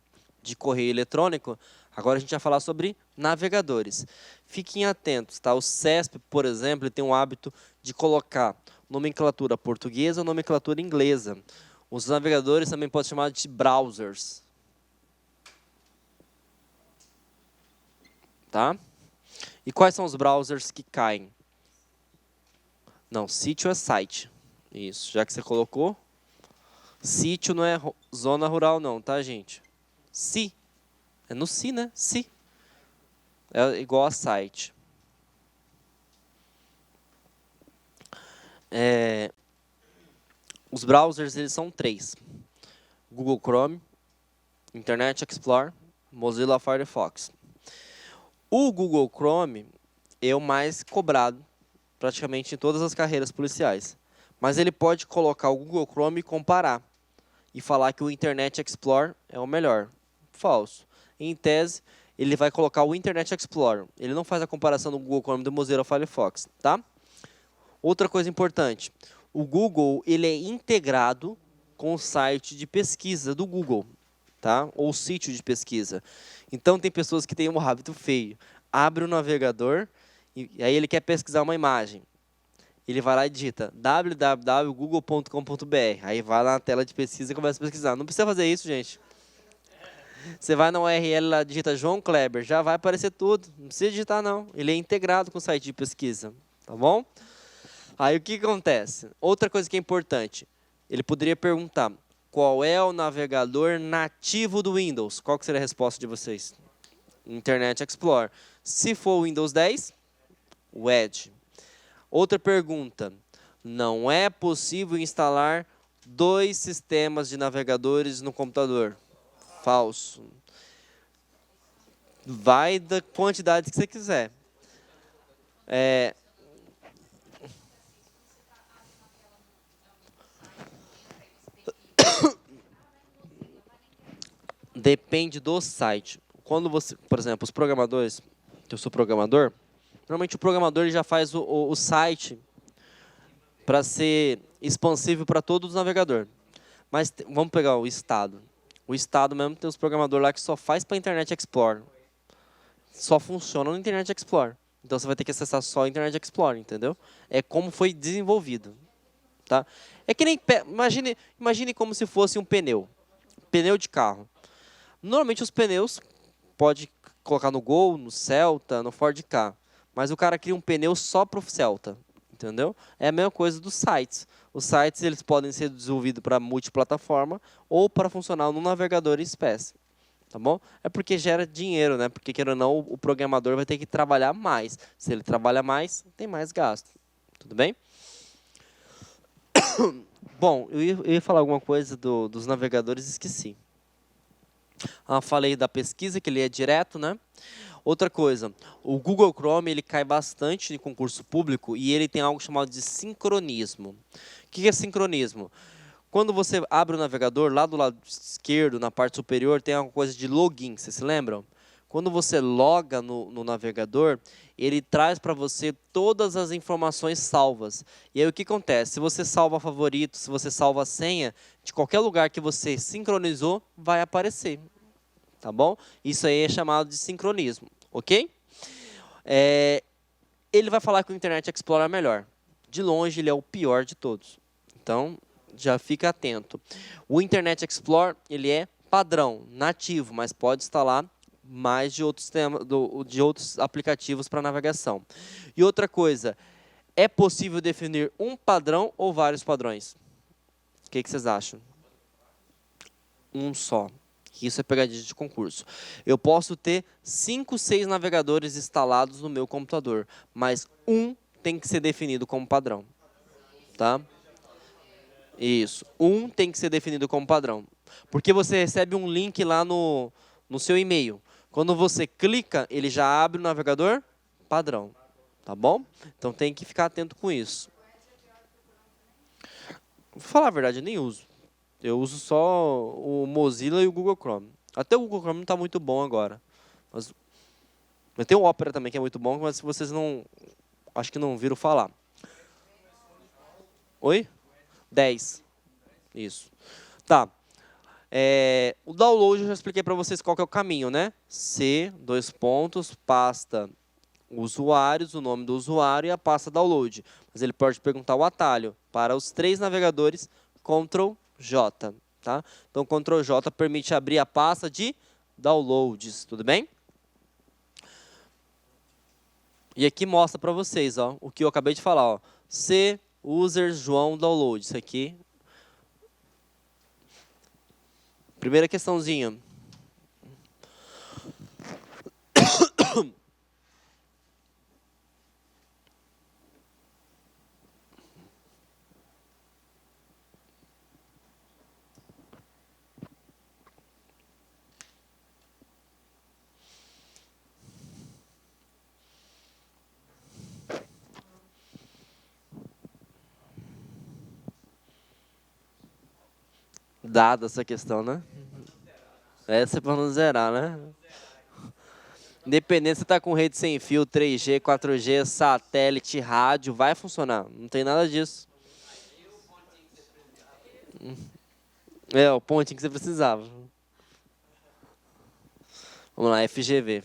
C: de correio eletrônico. Agora a gente vai falar sobre navegadores. Fiquem atentos, tá? O CESP, por exemplo, tem o hábito de colocar nomenclatura portuguesa ou nomenclatura inglesa. Os navegadores também podem ser chamados de browsers. Tá? E quais são os browsers que caem? Não, sítio é site. Isso, já que você colocou. Sítio não é zona rural não, tá, gente? Si. É no si, né? Si. É igual a site. Os browsers, eles são 3. Google Chrome, Internet Explorer, Mozilla Firefox. O Google Chrome é o mais cobrado, praticamente em todas as carreiras policiais. Mas ele pode colocar o Google Chrome e comparar. E falar que o Internet Explorer é o melhor. Falso. Em tese, ele vai colocar o Internet Explorer. Ele não faz a comparação do Google Chrome e do Mozilla Firefox, tá? Outra coisa importante. O Google, ele é integrado com o site de pesquisa do Google, tá? Ou sítio de pesquisa. Então, tem pessoas que têm um hábito feio. Abre o navegador e aí ele quer pesquisar uma imagem. Ele vai lá e digita www.google.com.br. Aí vai lá na tela de pesquisa e começa a pesquisar. Não precisa fazer isso, gente. Você vai na URL lá, digita João Kleber, já vai aparecer tudo. Não precisa digitar, não. Ele é integrado com o site de pesquisa. Tá bom? Aí o que acontece? Outra coisa que é importante. Ele poderia perguntar, qual é o navegador nativo do Windows? Qual que seria a resposta de vocês? Internet Explorer. Se for o Windows 10, o Edge. Outra pergunta. Não é possível instalar 2 sistemas de navegadores no computador? Falso. Vai da quantidade que você quiser. Depende do site. Quando você, por exemplo, os programadores, que eu sou programador, normalmente o programador ele já faz o site para ser expansível para todos os navegadores. Mas vamos pegar o Estado. O Estado mesmo tem os programadores lá que só faz para Internet Explorer. Só funciona no Internet Explorer. Então você vai ter que acessar só o Internet Explorer, entendeu? É como foi desenvolvido. Tá? É que nem, imagine como se fosse um pneu. Pneu de carro. Normalmente os pneus pode colocar no Gol, no Celta, no Ford Ka. Mas o cara cria um pneu só para o Celta. Entendeu? É a mesma coisa dos sites. Os sites eles podem ser desenvolvidos para multiplataforma ou para funcionar no navegador em espécie. Tá bom? É porque gera dinheiro, né? Porque, querendo ou não, o programador vai ter que trabalhar mais. Se ele trabalha mais, tem mais gasto. Tudo bem? Bom, eu ia falar alguma coisa dos navegadores e esqueci. Falei da pesquisa, que ele é direto, né? Outra coisa, o Google Chrome ele cai bastante em concurso público e ele tem algo chamado de sincronismo. O que é sincronismo? Quando você abre o navegador, lá do lado esquerdo, na parte superior, tem uma coisa de login, vocês se lembram? Quando você loga no navegador, ele traz para você todas as informações salvas. E aí o que acontece? Se você salva favorito, se você salva a senha, de qualquer lugar que você sincronizou, vai aparecer. Tá bom? Isso aí é chamado de sincronismo, ok? Ele vai falar que o Internet Explorer é melhor. De longe, ele é o pior de todos. Então, já fica atento. O Internet Explorer, ele é padrão, nativo, mas pode instalar mais de outros aplicativos para navegação. E outra coisa, é possível definir um padrão ou vários padrões? O que vocês acham? Um só. Isso é pegadinha de concurso. Eu posso ter 5, 6 navegadores instalados no meu computador, mas um tem que ser definido como padrão. Tá? Isso. Um tem que ser definido como padrão. Porque você recebe um link lá no seu e-mail. Quando você clica, ele já abre o navegador padrão. Tá bom? Então tem que ficar atento com isso. Vou falar a verdade, eu nem uso. Eu uso só o Mozilla e o Google Chrome. Até o Google Chrome não está muito bom agora. Mas tem o Opera também, que é muito bom, mas vocês não... Acho que não viram falar. Oi? 10. Isso. Tá. O download eu já expliquei para vocês qual que é o caminho, né? C, dois pontos, pasta usuários, o nome do usuário e a pasta download. Mas ele pode perguntar o atalho. Para os 3 navegadores, Ctrl J. Tá? Então, Ctrl J permite abrir a pasta de downloads, tudo bem? E aqui mostra para vocês, ó, o que eu acabei de falar. Ó. C, user, João, download. Isso aqui. Primeira questãozinha. Dada essa questão, né? Essa é para não zerar, né? Independente se você está com rede sem fio, 3G, 4G, satélite, rádio, vai funcionar. Não tem nada disso. É, o pontinho que você precisava. Vamos lá, FGV.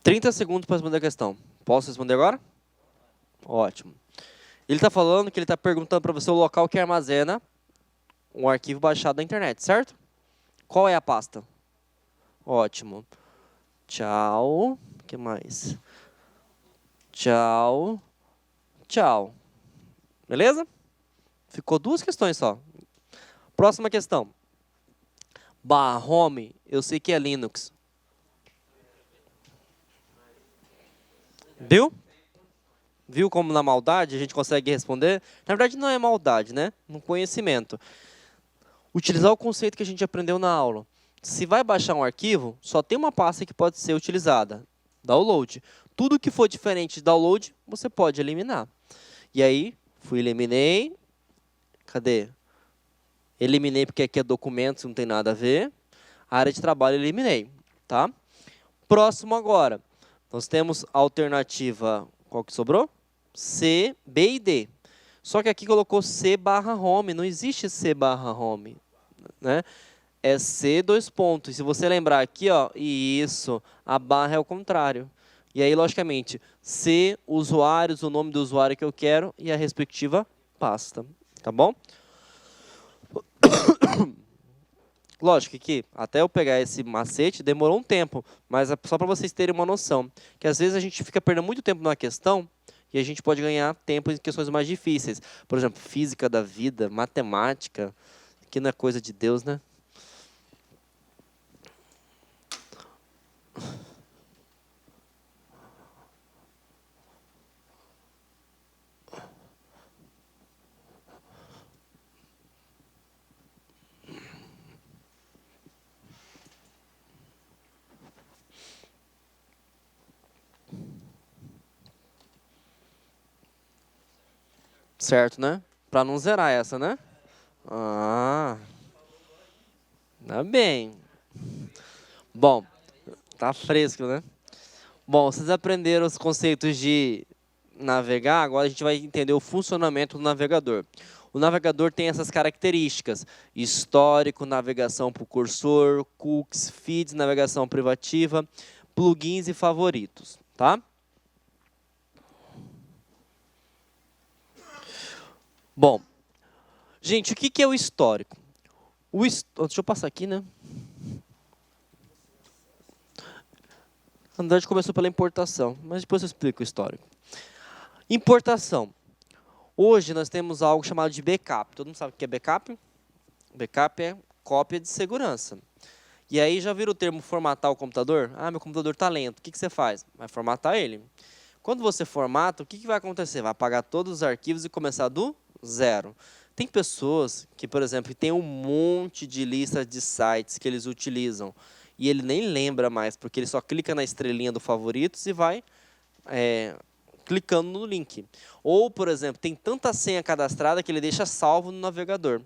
C: Trinta segundos para responder a questão. Posso responder agora? Ótimo. Ele está falando que ele está perguntando para você o local que armazena um arquivo baixado da internet, certo? Qual é a pasta? Ótimo. Tchau. O que mais? Tchau. Tchau. Beleza? Ficou 2 questões só. Próxima questão. /home, eu sei que é Linux. Viu? Viu como na maldade a gente consegue responder? Na verdade não é maldade, né? No conhecimento. Utilizar o conceito que a gente aprendeu na aula. Se vai baixar um arquivo, só tem uma pasta que pode ser utilizada. Download. Tudo que for diferente de download, você pode eliminar. E aí, eliminei. Cadê? Eliminei porque aqui é documentos, não tem nada a ver. A área de trabalho eliminei. Tá? Próximo agora. Nós temos a alternativa, qual que sobrou? C, B e D. Só que aqui colocou C/home, não existe C/home, né? É C, dois pontos. Se você lembrar aqui, ó, isso, a barra é o contrário. E aí, logicamente, C, usuários, o nome do usuário que eu quero e a respectiva pasta. Tá bom? Lógico que até eu pegar esse macete demorou um tempo, mas é só para vocês terem uma noção. Que às vezes a gente fica perdendo muito tempo numa questão e a gente pode ganhar tempo em questões mais difíceis. Por exemplo, física da vida, matemática, que não é coisa de Deus, né? Certo, né? Para não zerar essa, né? Ah, tá bem. Bom, tá fresco, né? Bom, vocês aprenderam os conceitos de navegar, agora a gente vai entender o funcionamento do navegador. O navegador tem essas características: histórico, navegação por cursor, cookies, feeds, navegação privativa, plugins e favoritos, tá? Bom, gente, o que é o histórico? Deixa eu passar aqui, né? Na verdade, começou pela importação, mas depois eu explico o histórico. Importação. Hoje nós temos algo chamado de backup. Todo mundo sabe o que é backup? Backup é cópia de segurança. E aí já viram o termo formatar o computador? Ah, meu computador está lento. O que você faz? Vai formatar ele. Quando você formata, o que vai acontecer? Vai apagar todos os arquivos e começar do zero. Tem pessoas que, por exemplo, tem um monte de listas de sites que eles utilizam e ele nem lembra mais, porque ele só clica na estrelinha do favoritos e vai clicando no link. Ou, por exemplo, tem tanta senha cadastrada que ele deixa salvo no navegador.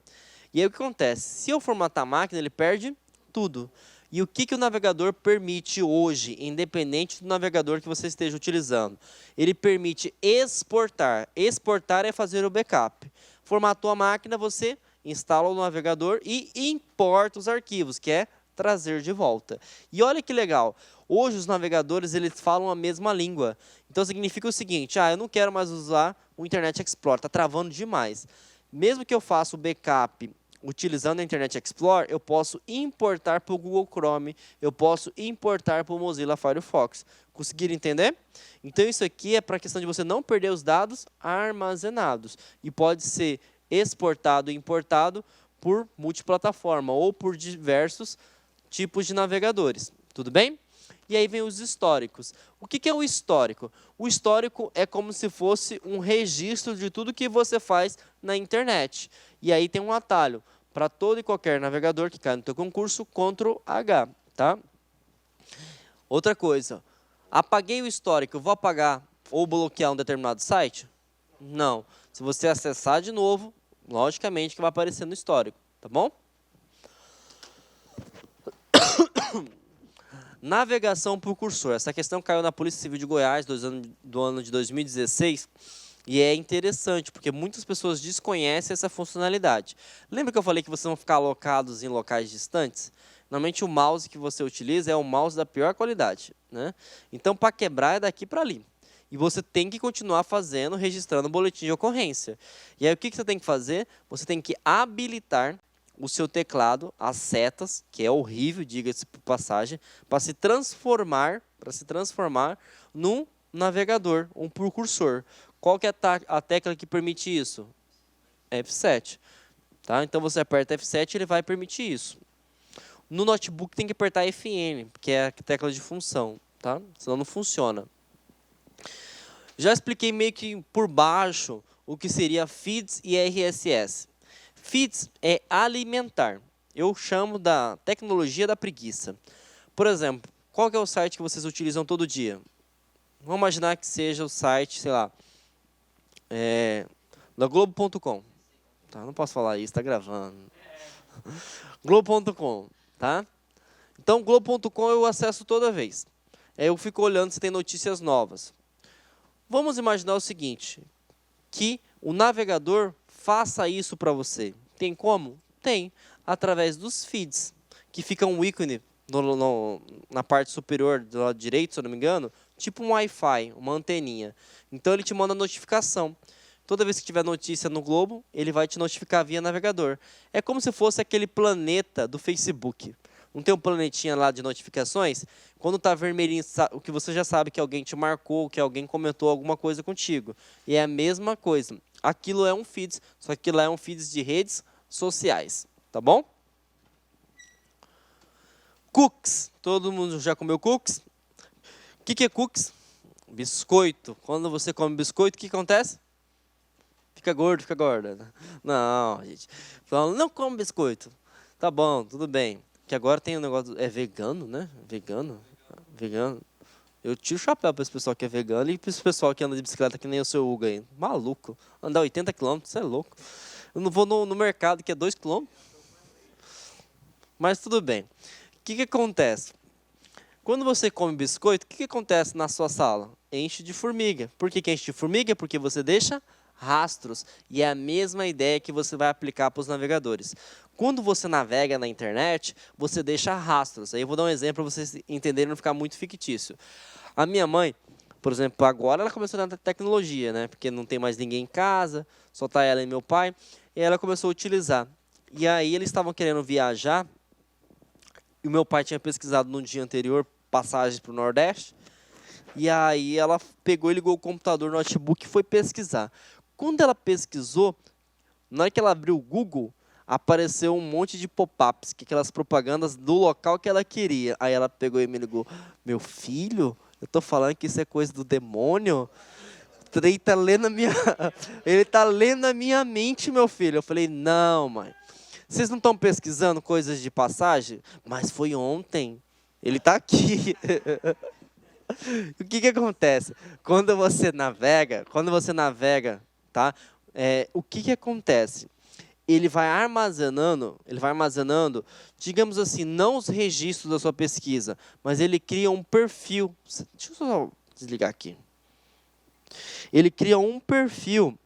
C: E aí o que acontece? Se eu formatar a máquina, ele perde tudo. E o que o navegador permite hoje, independente do navegador que você esteja utilizando? Ele permite exportar. Exportar é fazer o backup. Formatou a máquina, você instala o navegador e importa os arquivos, que é trazer de volta. E olha que legal, hoje os navegadores eles falam a mesma língua. Então significa o seguinte, eu não quero mais usar o Internet Explorer, está travando demais. Mesmo que eu faça o backup utilizando a Internet Explorer, eu posso importar para o Google Chrome, eu posso importar para o Mozilla Firefox. Conseguiram entender? Então isso aqui é para a questão de você não perder os dados armazenados. E pode ser exportado e importado por multiplataforma ou por diversos tipos de navegadores. Tudo bem? E aí vem os históricos. O que é o histórico? O histórico é como se fosse um registro de tudo que você faz na internet. E aí tem um atalho para todo e qualquer navegador que cai no teu concurso, Ctrl+H, tá? Outra coisa, apaguei o histórico, eu vou apagar ou bloquear um determinado site? Não. Se você acessar de novo, logicamente que vai aparecer no histórico, tá bom? Navegação por cursor. Essa questão caiu na Polícia Civil de Goiás do ano de 2016 e é interessante porque muitas pessoas desconhecem essa funcionalidade. Lembra que eu falei que vocês vão ficar alocados em locais distantes? Normalmente o mouse que você utiliza é o mouse da pior qualidade, né? Então, para quebrar é daqui para ali. E você tem que continuar fazendo, registrando o boletim de ocorrência. E aí o que você tem que fazer? Você tem que habilitar o seu teclado, as setas, que é horrível, diga-se por passagem, para se transformar num navegador, um cursor. Qual que é a tecla que permite isso? F7. Tá? Então você aperta F7 e ele vai permitir isso. No notebook tem que apertar Fn, que é a tecla de função, tá? Senão não funciona. Já expliquei meio que por baixo o que seria feeds e RSS. Feeds é alimentar. Eu chamo da tecnologia da preguiça. Por exemplo, qual que é o site que vocês utilizam todo dia? Vamos imaginar que seja o site, sei lá, da Globo.com. Tá, não posso falar isso, está gravando. Globo.com, tá? Então, Globo.com eu acesso toda vez. Eu fico olhando se tem notícias novas. Vamos imaginar o seguinte, que o navegador faça isso para você. Tem como? Tem. Através dos feeds, que fica um ícone na parte superior do lado direito, se eu não me engano, tipo um Wi-Fi, uma anteninha. Então ele te manda notificação. Toda vez que tiver notícia no Globo, ele vai te notificar via navegador. É como se fosse aquele planeta do Facebook. Não tem um planetinha lá de notificações? Quando está vermelhinho, o que você já sabe que alguém te marcou, que alguém comentou alguma coisa contigo. E é a mesma coisa. Aquilo é um feed, só que lá é um feed de redes sociais. Tá bom? Cookies. Todo mundo já comeu cookies? O que é cookies? Biscoito. Quando você come biscoito, o que acontece? Fica gordo, fica gorda. Não, gente. Falando, não come biscoito. Tá bom, tudo bem. Que agora tem um negócio, é vegano, né? Vegano. Eu tiro o chapéu para esse pessoal que é vegano e para esse pessoal que anda de bicicleta que nem o seu Hugo aí. Maluco. Andar 80 quilômetros, você é louco. Eu não vou no mercado que é 2 quilômetros. Mas tudo bem. O que acontece? Quando você come biscoito, o que acontece na sua sala? Enche de formiga. Por que enche de formiga? Porque você deixa rastros. E é a mesma ideia que você vai aplicar para os navegadores. Quando você navega na internet, você deixa rastros. Aí eu vou dar um exemplo para vocês entenderem e não ficar muito fictício. A minha mãe, por exemplo, agora ela começou na tecnologia, né? Porque não tem mais ninguém em casa, só está ela e meu pai. E ela começou a utilizar. E aí eles estavam querendo viajar. E o meu pai tinha pesquisado no dia anterior passagens para o Nordeste. E aí ela pegou e ligou o computador, o notebook e foi pesquisar. Quando ela pesquisou, na hora que ela abriu o Google, apareceu um monte de pop-ups, que aquelas propagandas do local que ela queria. Aí ela pegou e me ligou: meu filho, eu tô falando que isso é coisa do demônio? Ele tá lendo a minha, ele tá lendo a minha mente, meu filho. Eu falei: não, mãe. Vocês não estão pesquisando coisas de passagem? Mas foi ontem. Ele está aqui. O que acontece? Quando você navega, tá? O que acontece? Ele vai armazenando, digamos assim, não os registros da sua pesquisa, mas ele cria um perfil. Deixa eu só desligar aqui. Ele cria um perfil.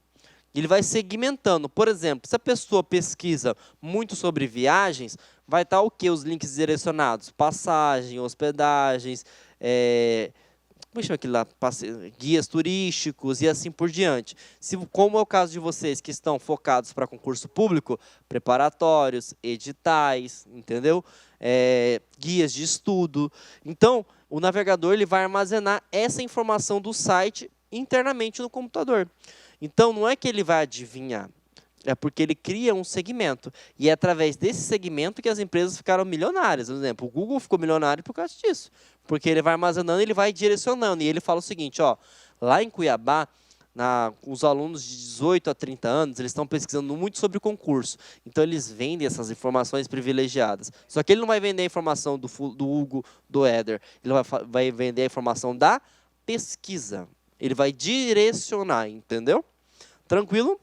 C: Ele vai segmentando. Por exemplo, se a pessoa pesquisa muito sobre viagens, vai estar o quê? Os links direcionados. Passagem, hospedagens, como chama aquilo lá? Guias turísticos e assim por diante. Como é o caso de vocês que estão focados para concurso público, preparatórios, editais, entendeu? Guias de estudo. Então, o navegador ele vai armazenar essa informação do site internamente no computador. Então, não é que ele vai adivinhar, é porque ele cria um segmento. E é através desse segmento que as empresas ficaram milionárias. Por exemplo, o Google ficou milionário por causa disso. Porque ele vai armazenando, ele vai direcionando. E ele fala o seguinte, ó, lá em Cuiabá, os alunos de 18 a 30 anos, eles estão pesquisando muito sobre concurso. Então, eles vendem essas informações privilegiadas. Só que ele não vai vender a informação do Hugo, do Éder. Ele vai vender a informação da pesquisa. Ele vai direcionar, entendeu? Tranquilo?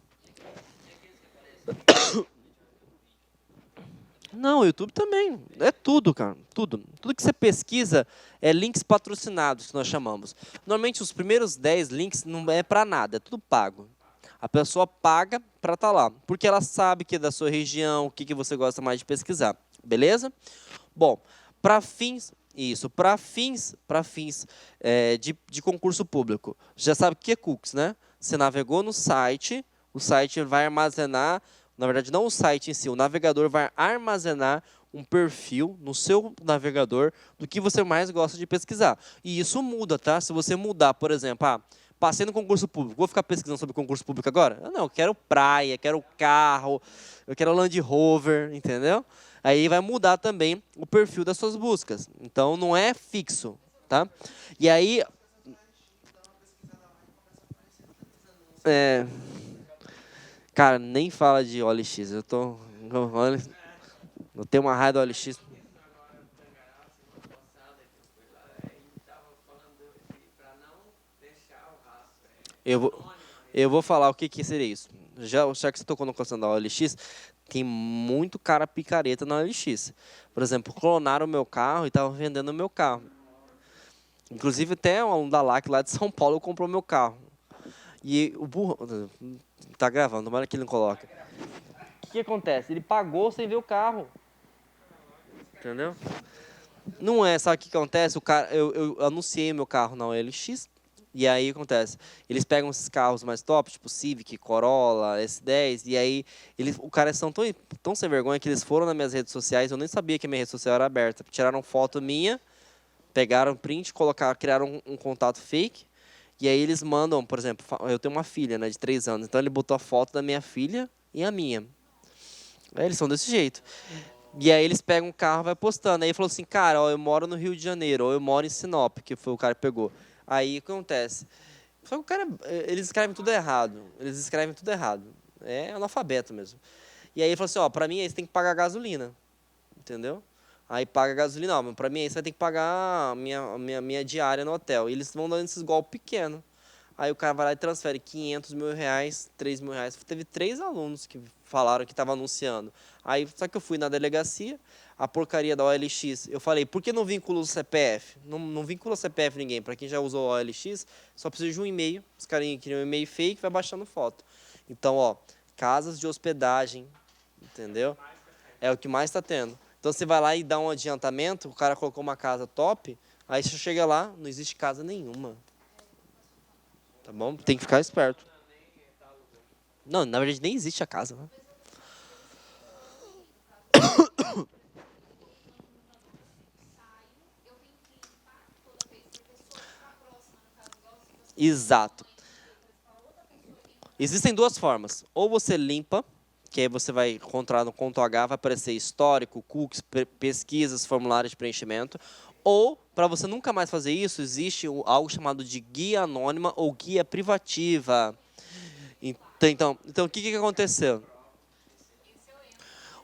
C: Não, o YouTube também. É tudo, cara. Tudo. Tudo que você pesquisa é links patrocinados, que nós chamamos. Normalmente, os primeiros 10 links não é para nada, é tudo pago. A pessoa paga para estar lá, porque ela sabe que é da sua região, o que você gosta mais de pesquisar. Beleza? Bom, para fins de concurso público. Já sabe o que é cookies, né? Você navegou no site, o site vai armazenar, na verdade não o site em si, o navegador vai armazenar um perfil no seu navegador do que você mais gosta de pesquisar. E isso muda, tá? Se você mudar, por exemplo, passei no concurso público, vou ficar pesquisando sobre concurso público agora? Não, eu quero praia, quero carro, eu quero Land Rover, entendeu? Aí vai mudar também o perfil das suas buscas. Então, não é fixo, tá? E aí... Cara, nem fala de OLX. Eu tenho uma raiva do OLX. Eu vou falar o que seria isso. Já que você tocou no questão da OLX, tem muito cara picareta na OLX. Por exemplo, clonaram o meu carro e estavam vendendo o meu carro. Inclusive, até um da LAC lá de São Paulo comprou meu carro. E o burro... Tá gravando, tomara que ele não coloca. O que acontece? Ele pagou sem ver o carro. Entendeu? Não é, sabe o que acontece? Eu anunciei meu carro na OLX. E aí acontece, eles pegam esses carros mais top, tipo Civic, Corolla, S10, e aí os caras são tão sem vergonha que eles foram nas minhas redes sociais, eu nem sabia que a minha rede social era aberta. Tiraram foto minha, pegaram print, criaram um contato fake, e aí eles mandam, por exemplo, eu tenho uma filha, né, de 3 anos, então ele botou a foto da minha filha e a minha. Aí eles são desse jeito. E aí eles pegam o carro e vai postando. Aí ele falou assim, cara, ó, eu moro no Rio de Janeiro, ou eu moro em Sinop, que foi o cara que pegou. Aí o que acontece? Só que eles escrevem tudo errado. É analfabeto mesmo. E aí ele falou assim, ó, pra mim aí você tem que pagar gasolina. Entendeu? Aí paga a gasolina. Não, mas para mim aí você vai ter que pagar a minha diária no hotel. E eles vão dando esses golpes pequenos. Aí o cara vai lá e transfere 500 mil reais, 3 mil reais. Teve 3 alunos que falaram que estavam anunciando. Aí, só que eu fui na delegacia, a porcaria da OLX, eu falei, por que não vincula o CPF? Não vincula o CPF ninguém. Para quem já usou o OLX, só precisa de um e-mail. Os carinhas criam um e-mail fake e vai baixando foto. Então, ó, casas de hospedagem, entendeu? É o que mais está tendo. Então, você vai lá e dá um adiantamento, o cara colocou uma casa top, aí você chega lá, não existe casa nenhuma. Tá bom? Tem que ficar esperto. Não, na verdade nem existe a casa, né? Exato. Existem 2 formas. Ou você limpa, que aí você vai encontrar no Conto H, vai aparecer histórico, cookies, pesquisas, formulários de preenchimento. Ou, para você nunca mais fazer isso, existe algo chamado de guia anônima ou guia privativa. Então o que aconteceu?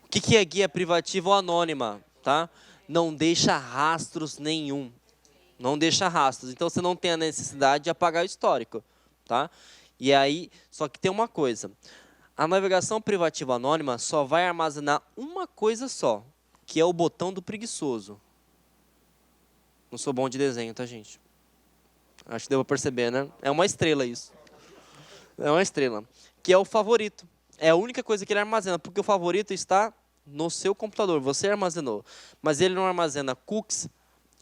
C: O que é guia privativa ou anônima? Tá? Não deixa rastros nenhum. Não deixa rastros. Então, você não tem a necessidade de apagar o histórico. Tá? E aí, só que tem uma coisa. A navegação privativa anônima só vai armazenar uma coisa só, que é o botão do preguiçoso. Não sou bom de desenho, tá, gente? Acho que deu pra perceber, né? É uma estrela isso. É uma estrela. Que é o favorito. É a única coisa que ele armazena, porque o favorito está no seu computador. Você armazenou. Mas ele não armazena cookies,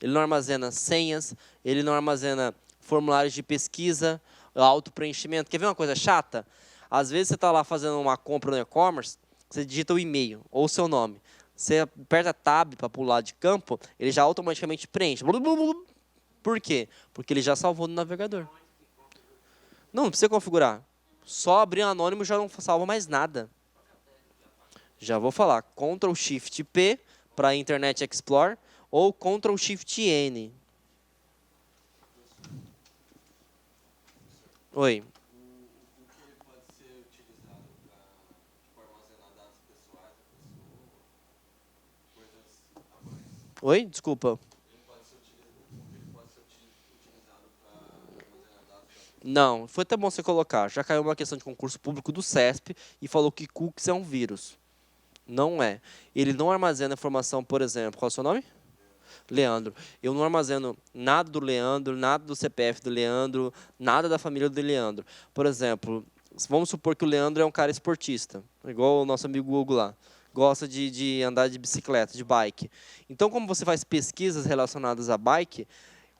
C: ele não armazena senhas, ele não armazena formulários de pesquisa, auto-preenchimento. Quer ver uma coisa chata? Às vezes você está lá fazendo uma compra no e-commerce, você digita o e-mail ou o seu nome. Você aperta Tab para pular de campo, ele já automaticamente preenche. Por quê? Porque ele já salvou no navegador. Não precisa configurar. Só abrir anônimo já não salva mais nada. Já vou falar. Ctrl Shift P para Internet Explorer ou Ctrl Shift N. Oi. Oi? Desculpa. Não, foi até bom você colocar. Já caiu uma questão de concurso público do CESP e falou que cookies é um vírus. Não é. Ele não armazena informação, por exemplo. Qual é o seu nome? Leandro. Eu não armazeno nada do Leandro, nada do CPF do Leandro, nada da família do Leandro. Por exemplo, vamos supor que o Leandro é um cara esportista, igual o nosso amigo Hugo lá. Gosta de andar de bicicleta, de bike. Então, como você faz pesquisas relacionadas à bike,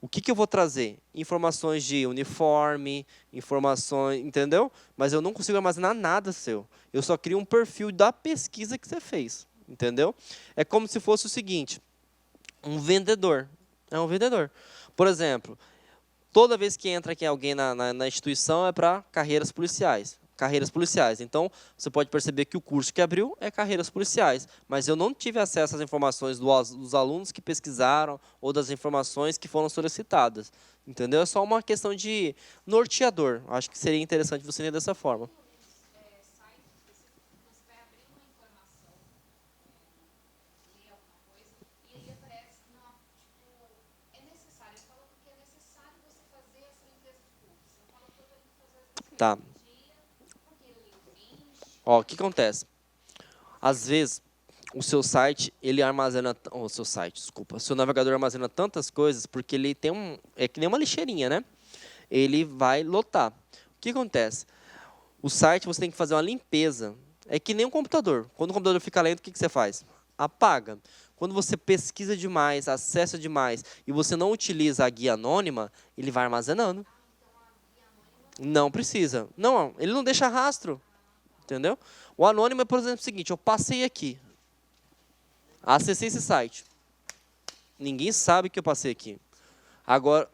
C: o que eu vou trazer? Informações de uniforme, informações, entendeu? Mas eu não consigo armazenar nada seu. Eu só crio um perfil da pesquisa que você fez, entendeu? É como se fosse o seguinte, um vendedor. É um vendedor. Por exemplo, toda vez que entra aqui alguém na instituição é para carreiras policiais. Carreiras policiais. Então, você pode perceber que o curso que abriu é carreiras policiais. Mas eu não tive acesso às informações dos alunos que pesquisaram ou das informações que foram solicitadas. Entendeu? É só uma questão de norteador. Acho que seria interessante você ler dessa forma. Tá. Ó, o que acontece? Às vezes, o seu site, ele armazena... O seu site, desculpa. O seu navegador armazena tantas coisas porque ele tem um... É que nem uma lixeirinha, né? Ele vai lotar. O que acontece? O site, você tem que fazer uma limpeza. É que nem um computador. Quando o computador fica lento, o que você faz? Apaga. Quando você pesquisa demais, acessa demais, e você não utiliza a guia anônima, ele vai armazenando. Não precisa. Não, ele não deixa rastro. Entendeu? O anônimo é, por exemplo, o seguinte, eu passei aqui, acessei esse site, ninguém sabe que eu passei aqui. Agora...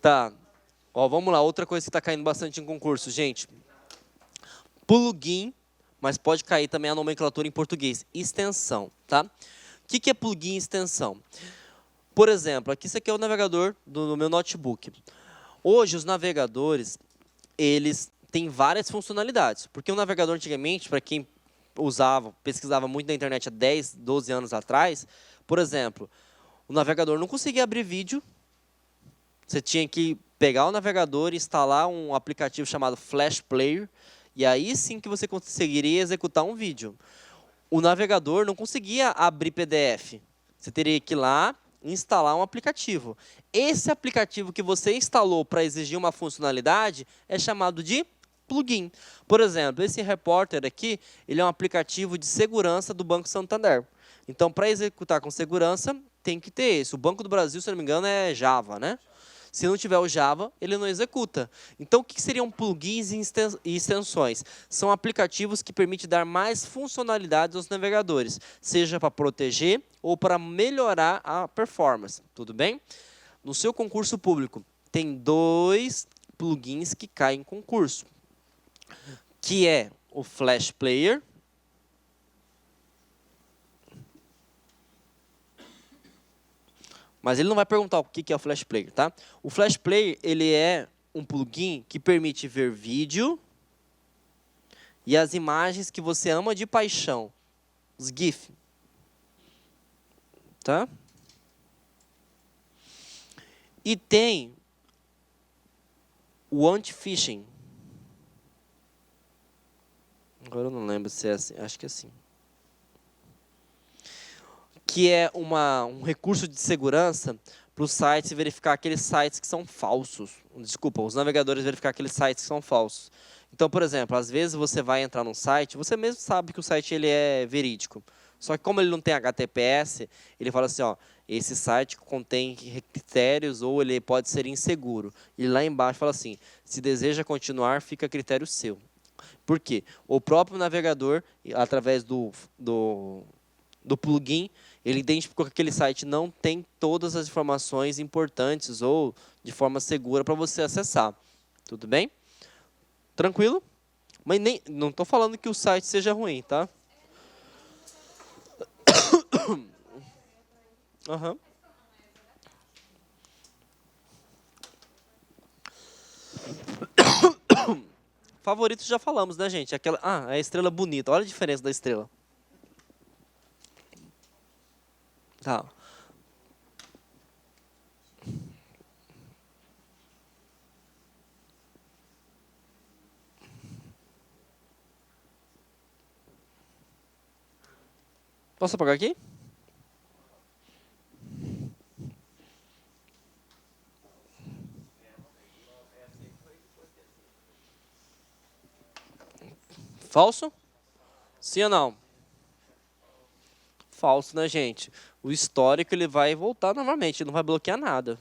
C: Tá. Ó, vamos lá, outra coisa que está caindo bastante em concurso, gente. Plugin, mas pode cair também a nomenclatura em português, extensão, tá? O que é plugin e extensão? Por exemplo, aqui isso aqui é o navegador do meu notebook. Hoje, os navegadores, eles têm várias funcionalidades. Porque o navegador, antigamente, para quem pesquisava muito na internet há 10, 12 anos atrás, por exemplo, o navegador não conseguia abrir vídeo. Você tinha que pegar o navegador e instalar um aplicativo chamado Flash Player, e aí sim que você conseguiria executar um vídeo. O navegador não conseguia abrir PDF. Você teria que ir lá e instalar um aplicativo. Esse aplicativo que você instalou para exigir uma funcionalidade é chamado de plugin. Por exemplo, esse repórter aqui, ele é um aplicativo de segurança do Banco Santander. Então, para executar com segurança, tem que ter esse. O Banco do Brasil, se não me engano, é Java, né? Se não tiver o Java, ele não executa. Então, o que seriam plugins e extensões? São aplicativos que permitem dar mais funcionalidades aos navegadores, seja para proteger ou para melhorar a performance. Tudo bem? No seu concurso público, tem 2 plugins que caem em concurso, que é o Flash Player mas ele não vai perguntar o que é o Flash Player, tá? O Flash Player, ele é um plugin que permite ver vídeo e as imagens que você ama de paixão, os GIF. Tá? E tem o anti-phishing. Agora eu não lembro se é assim, acho que é assim. Que é um recurso de segurança para os sites verificar aqueles sites que são falsos. Desculpa, os navegadores verificar aqueles sites que são falsos. Então, por exemplo, às vezes você vai entrar num site, você mesmo sabe que o site ele é verídico. Só que como ele não tem HTTPS, ele fala assim, ó, esse site contém critérios ou ele pode ser inseguro. E lá embaixo fala assim, se deseja continuar, fica a critério seu. Por quê? O próprio navegador, através do plugin, ele identificou que aquele site não tem todas as informações importantes ou de forma segura para você acessar. Tudo bem? Tranquilo? Mas não estou falando que o site seja ruim, tá? Uhum. Favoritos já falamos, né, gente? É a estrela bonita. Olha a diferença da estrela. Tá. Posso apagar aqui? Falso? Sim ou não? Falso, né, gente? O histórico ele vai voltar novamente, não vai bloquear nada.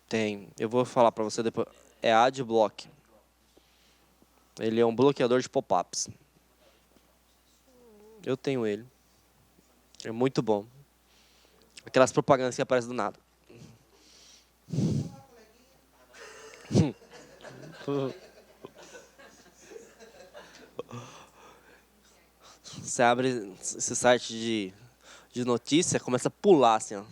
C: Tem. Eu vou falar para você depois. É AdBlock. Ele é um bloqueador de pop-ups. Eu tenho ele. É muito bom. Aquelas propagandas que aparecem do nada. Você abre esse site de notícia, começa a pular assim, ó.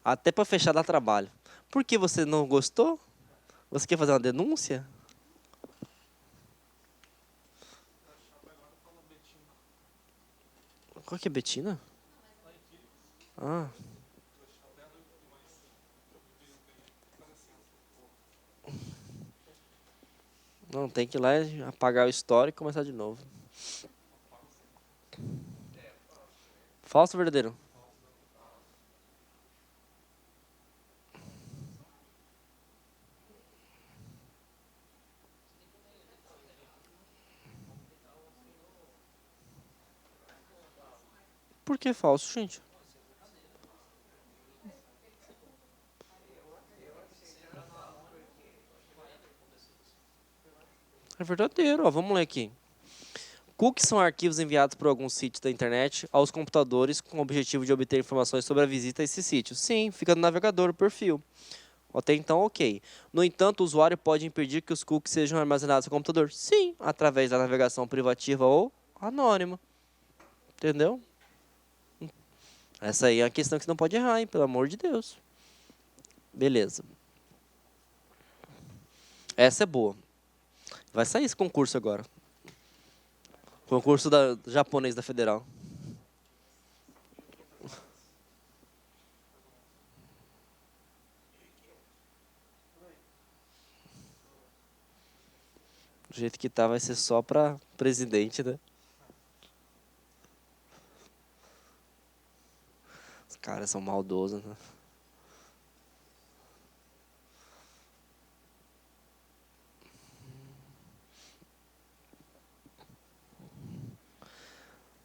C: Até para fechar dá trabalho. Por que você não gostou? Você quer fazer uma denúncia? Qual que é Betina? Ah. Não, tem que ir lá, apagar o histórico e começar de novo. Falso ou verdadeiro? Por que falso, gente? É verdadeiro, ó. Vamos ler aqui. Cookies são arquivos enviados por algum sítio da internet aos computadores com o objetivo de obter informações sobre a visita a esse sítio. Sim, fica no navegador, o perfil. Até então, ok. No entanto, o usuário pode impedir que os cookies sejam armazenados no computador? Sim, através da navegação privativa ou anônima. Entendeu? Essa aí é a questão que você não pode errar, hein? Pelo amor de Deus. Beleza. Essa é boa. Vai sair esse concurso agora. Concurso japonês da Federal. Do jeito que tá, vai ser só para presidente, né? Os caras são maldosos, né?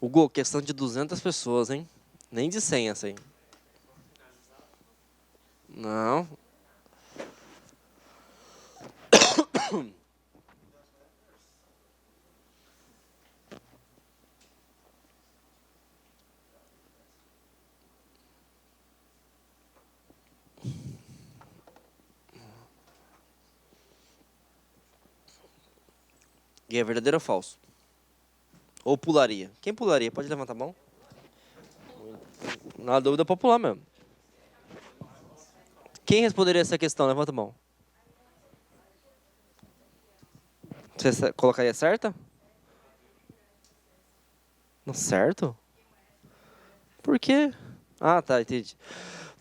C: Hugo, questão de 200 pessoas, hein? Nem de 100 essa aí. Não. E é verdadeiro ou falso? Ou pularia? Quem pularia? Pode levantar a mão? Na dúvida popular mesmo. Quem responderia essa questão? Levanta a mão. Você colocaria certa? Não, certo? Por quê? Ah, tá, entendi.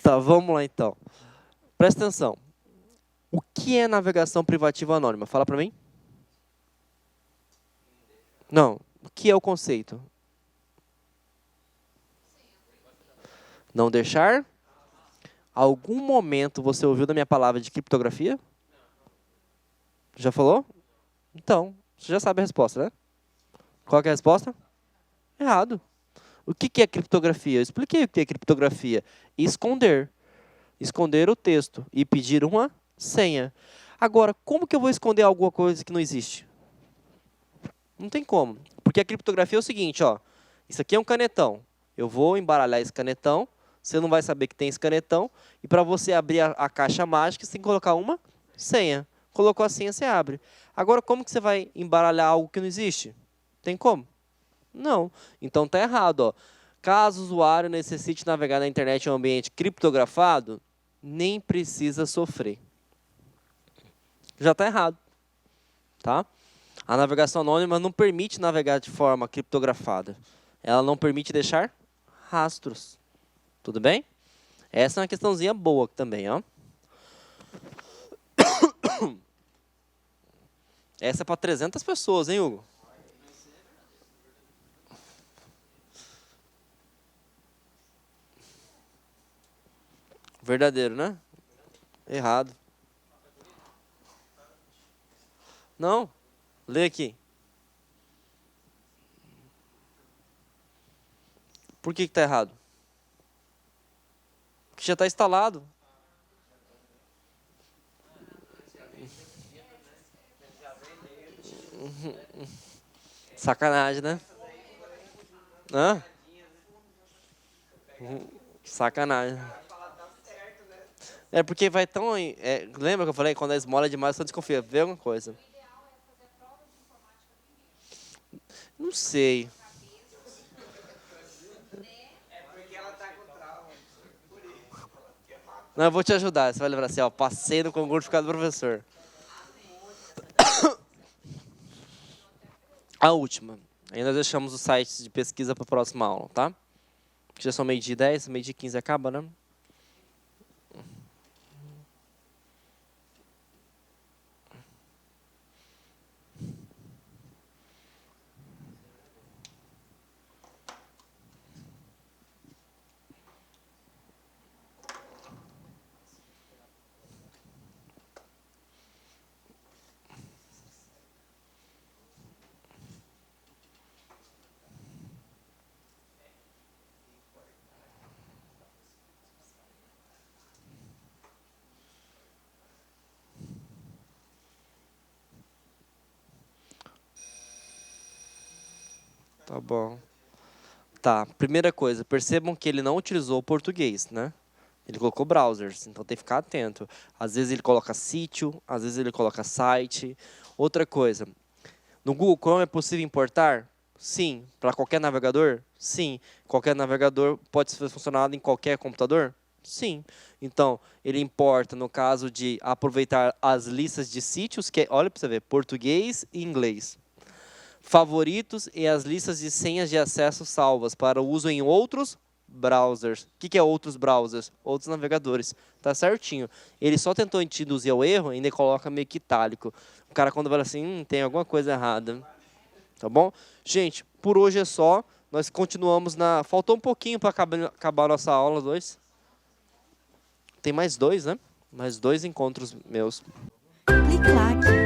C: Tá, vamos lá então. Presta atenção. O que é navegação privativa anônima? Fala pra mim. Não. O que é o conceito? Não deixar? Algum momento você ouviu da minha palavra de criptografia? Já falou? Então, você já sabe a resposta, né? Qual que é a resposta? Errado. O que é criptografia? Eu expliquei o que é criptografia. Esconder. Esconder o texto e pedir uma senha. Agora, como que eu vou esconder alguma coisa que não existe? Não tem como. Porque a criptografia é o seguinte, ó. Isso aqui é um canetão. Eu vou embaralhar esse canetão. Você não vai saber que tem esse canetão. E para você abrir a caixa mágica, você tem que colocar uma senha. Colocou a senha, você abre. Agora, como que você vai embaralhar algo que não existe? Tem como? Não. Então tá errado, ó. Caso o usuário necessite navegar na internet em um ambiente criptografado, nem precisa sofrer. Já está errado. Tá? A navegação anônima não permite navegar de forma criptografada. Ela não permite deixar rastros. Tudo bem? Essa é uma questãozinha boa também, ó. Essa é para 300 pessoas, hein, Hugo? Verdadeiro, né? Errado. Não. Lê aqui. Por que está errado? Porque já está instalado. Sacanagem, né? Hã? Sacanagem. É porque vai tão... lembra que eu falei? Quando a esmola é demais, você desconfia. Vê alguma coisa. Não sei. Não, eu vou te ajudar. Você vai lembrar assim, ó. Passei no concurso por causa do professor. A última. Ainda deixamos os sites de pesquisa para a próxima aula, tá? Já são 12h10, 12h15 acaba, né? Tá bom. Tá, primeira coisa, percebam que ele não utilizou o português, né? Ele colocou browsers, então tem que ficar atento. Às vezes ele coloca sítio, às vezes ele coloca site. Outra coisa, no Google Chrome é possível importar? Sim. Para qualquer navegador? Sim. Qualquer navegador pode ser funcionado em qualquer computador? Sim. Então, ele importa no caso de aproveitar as listas de sítios, que olha para você ver, português e inglês. Favoritos e as listas de senhas de acesso salvas para uso em outros browsers. O que é outros browsers? Outros navegadores. Tá certinho. Ele só tentou induzir ao erro, ainda coloca meio que itálico. O cara quando fala assim, tem alguma coisa errada. Tá bom? Gente, por hoje é só. Nós continuamos na... Faltou um pouquinho para acabar a nossa aula 2. Tem mais 2, né? Mais 2 encontros meus.
B: Clique-Claque.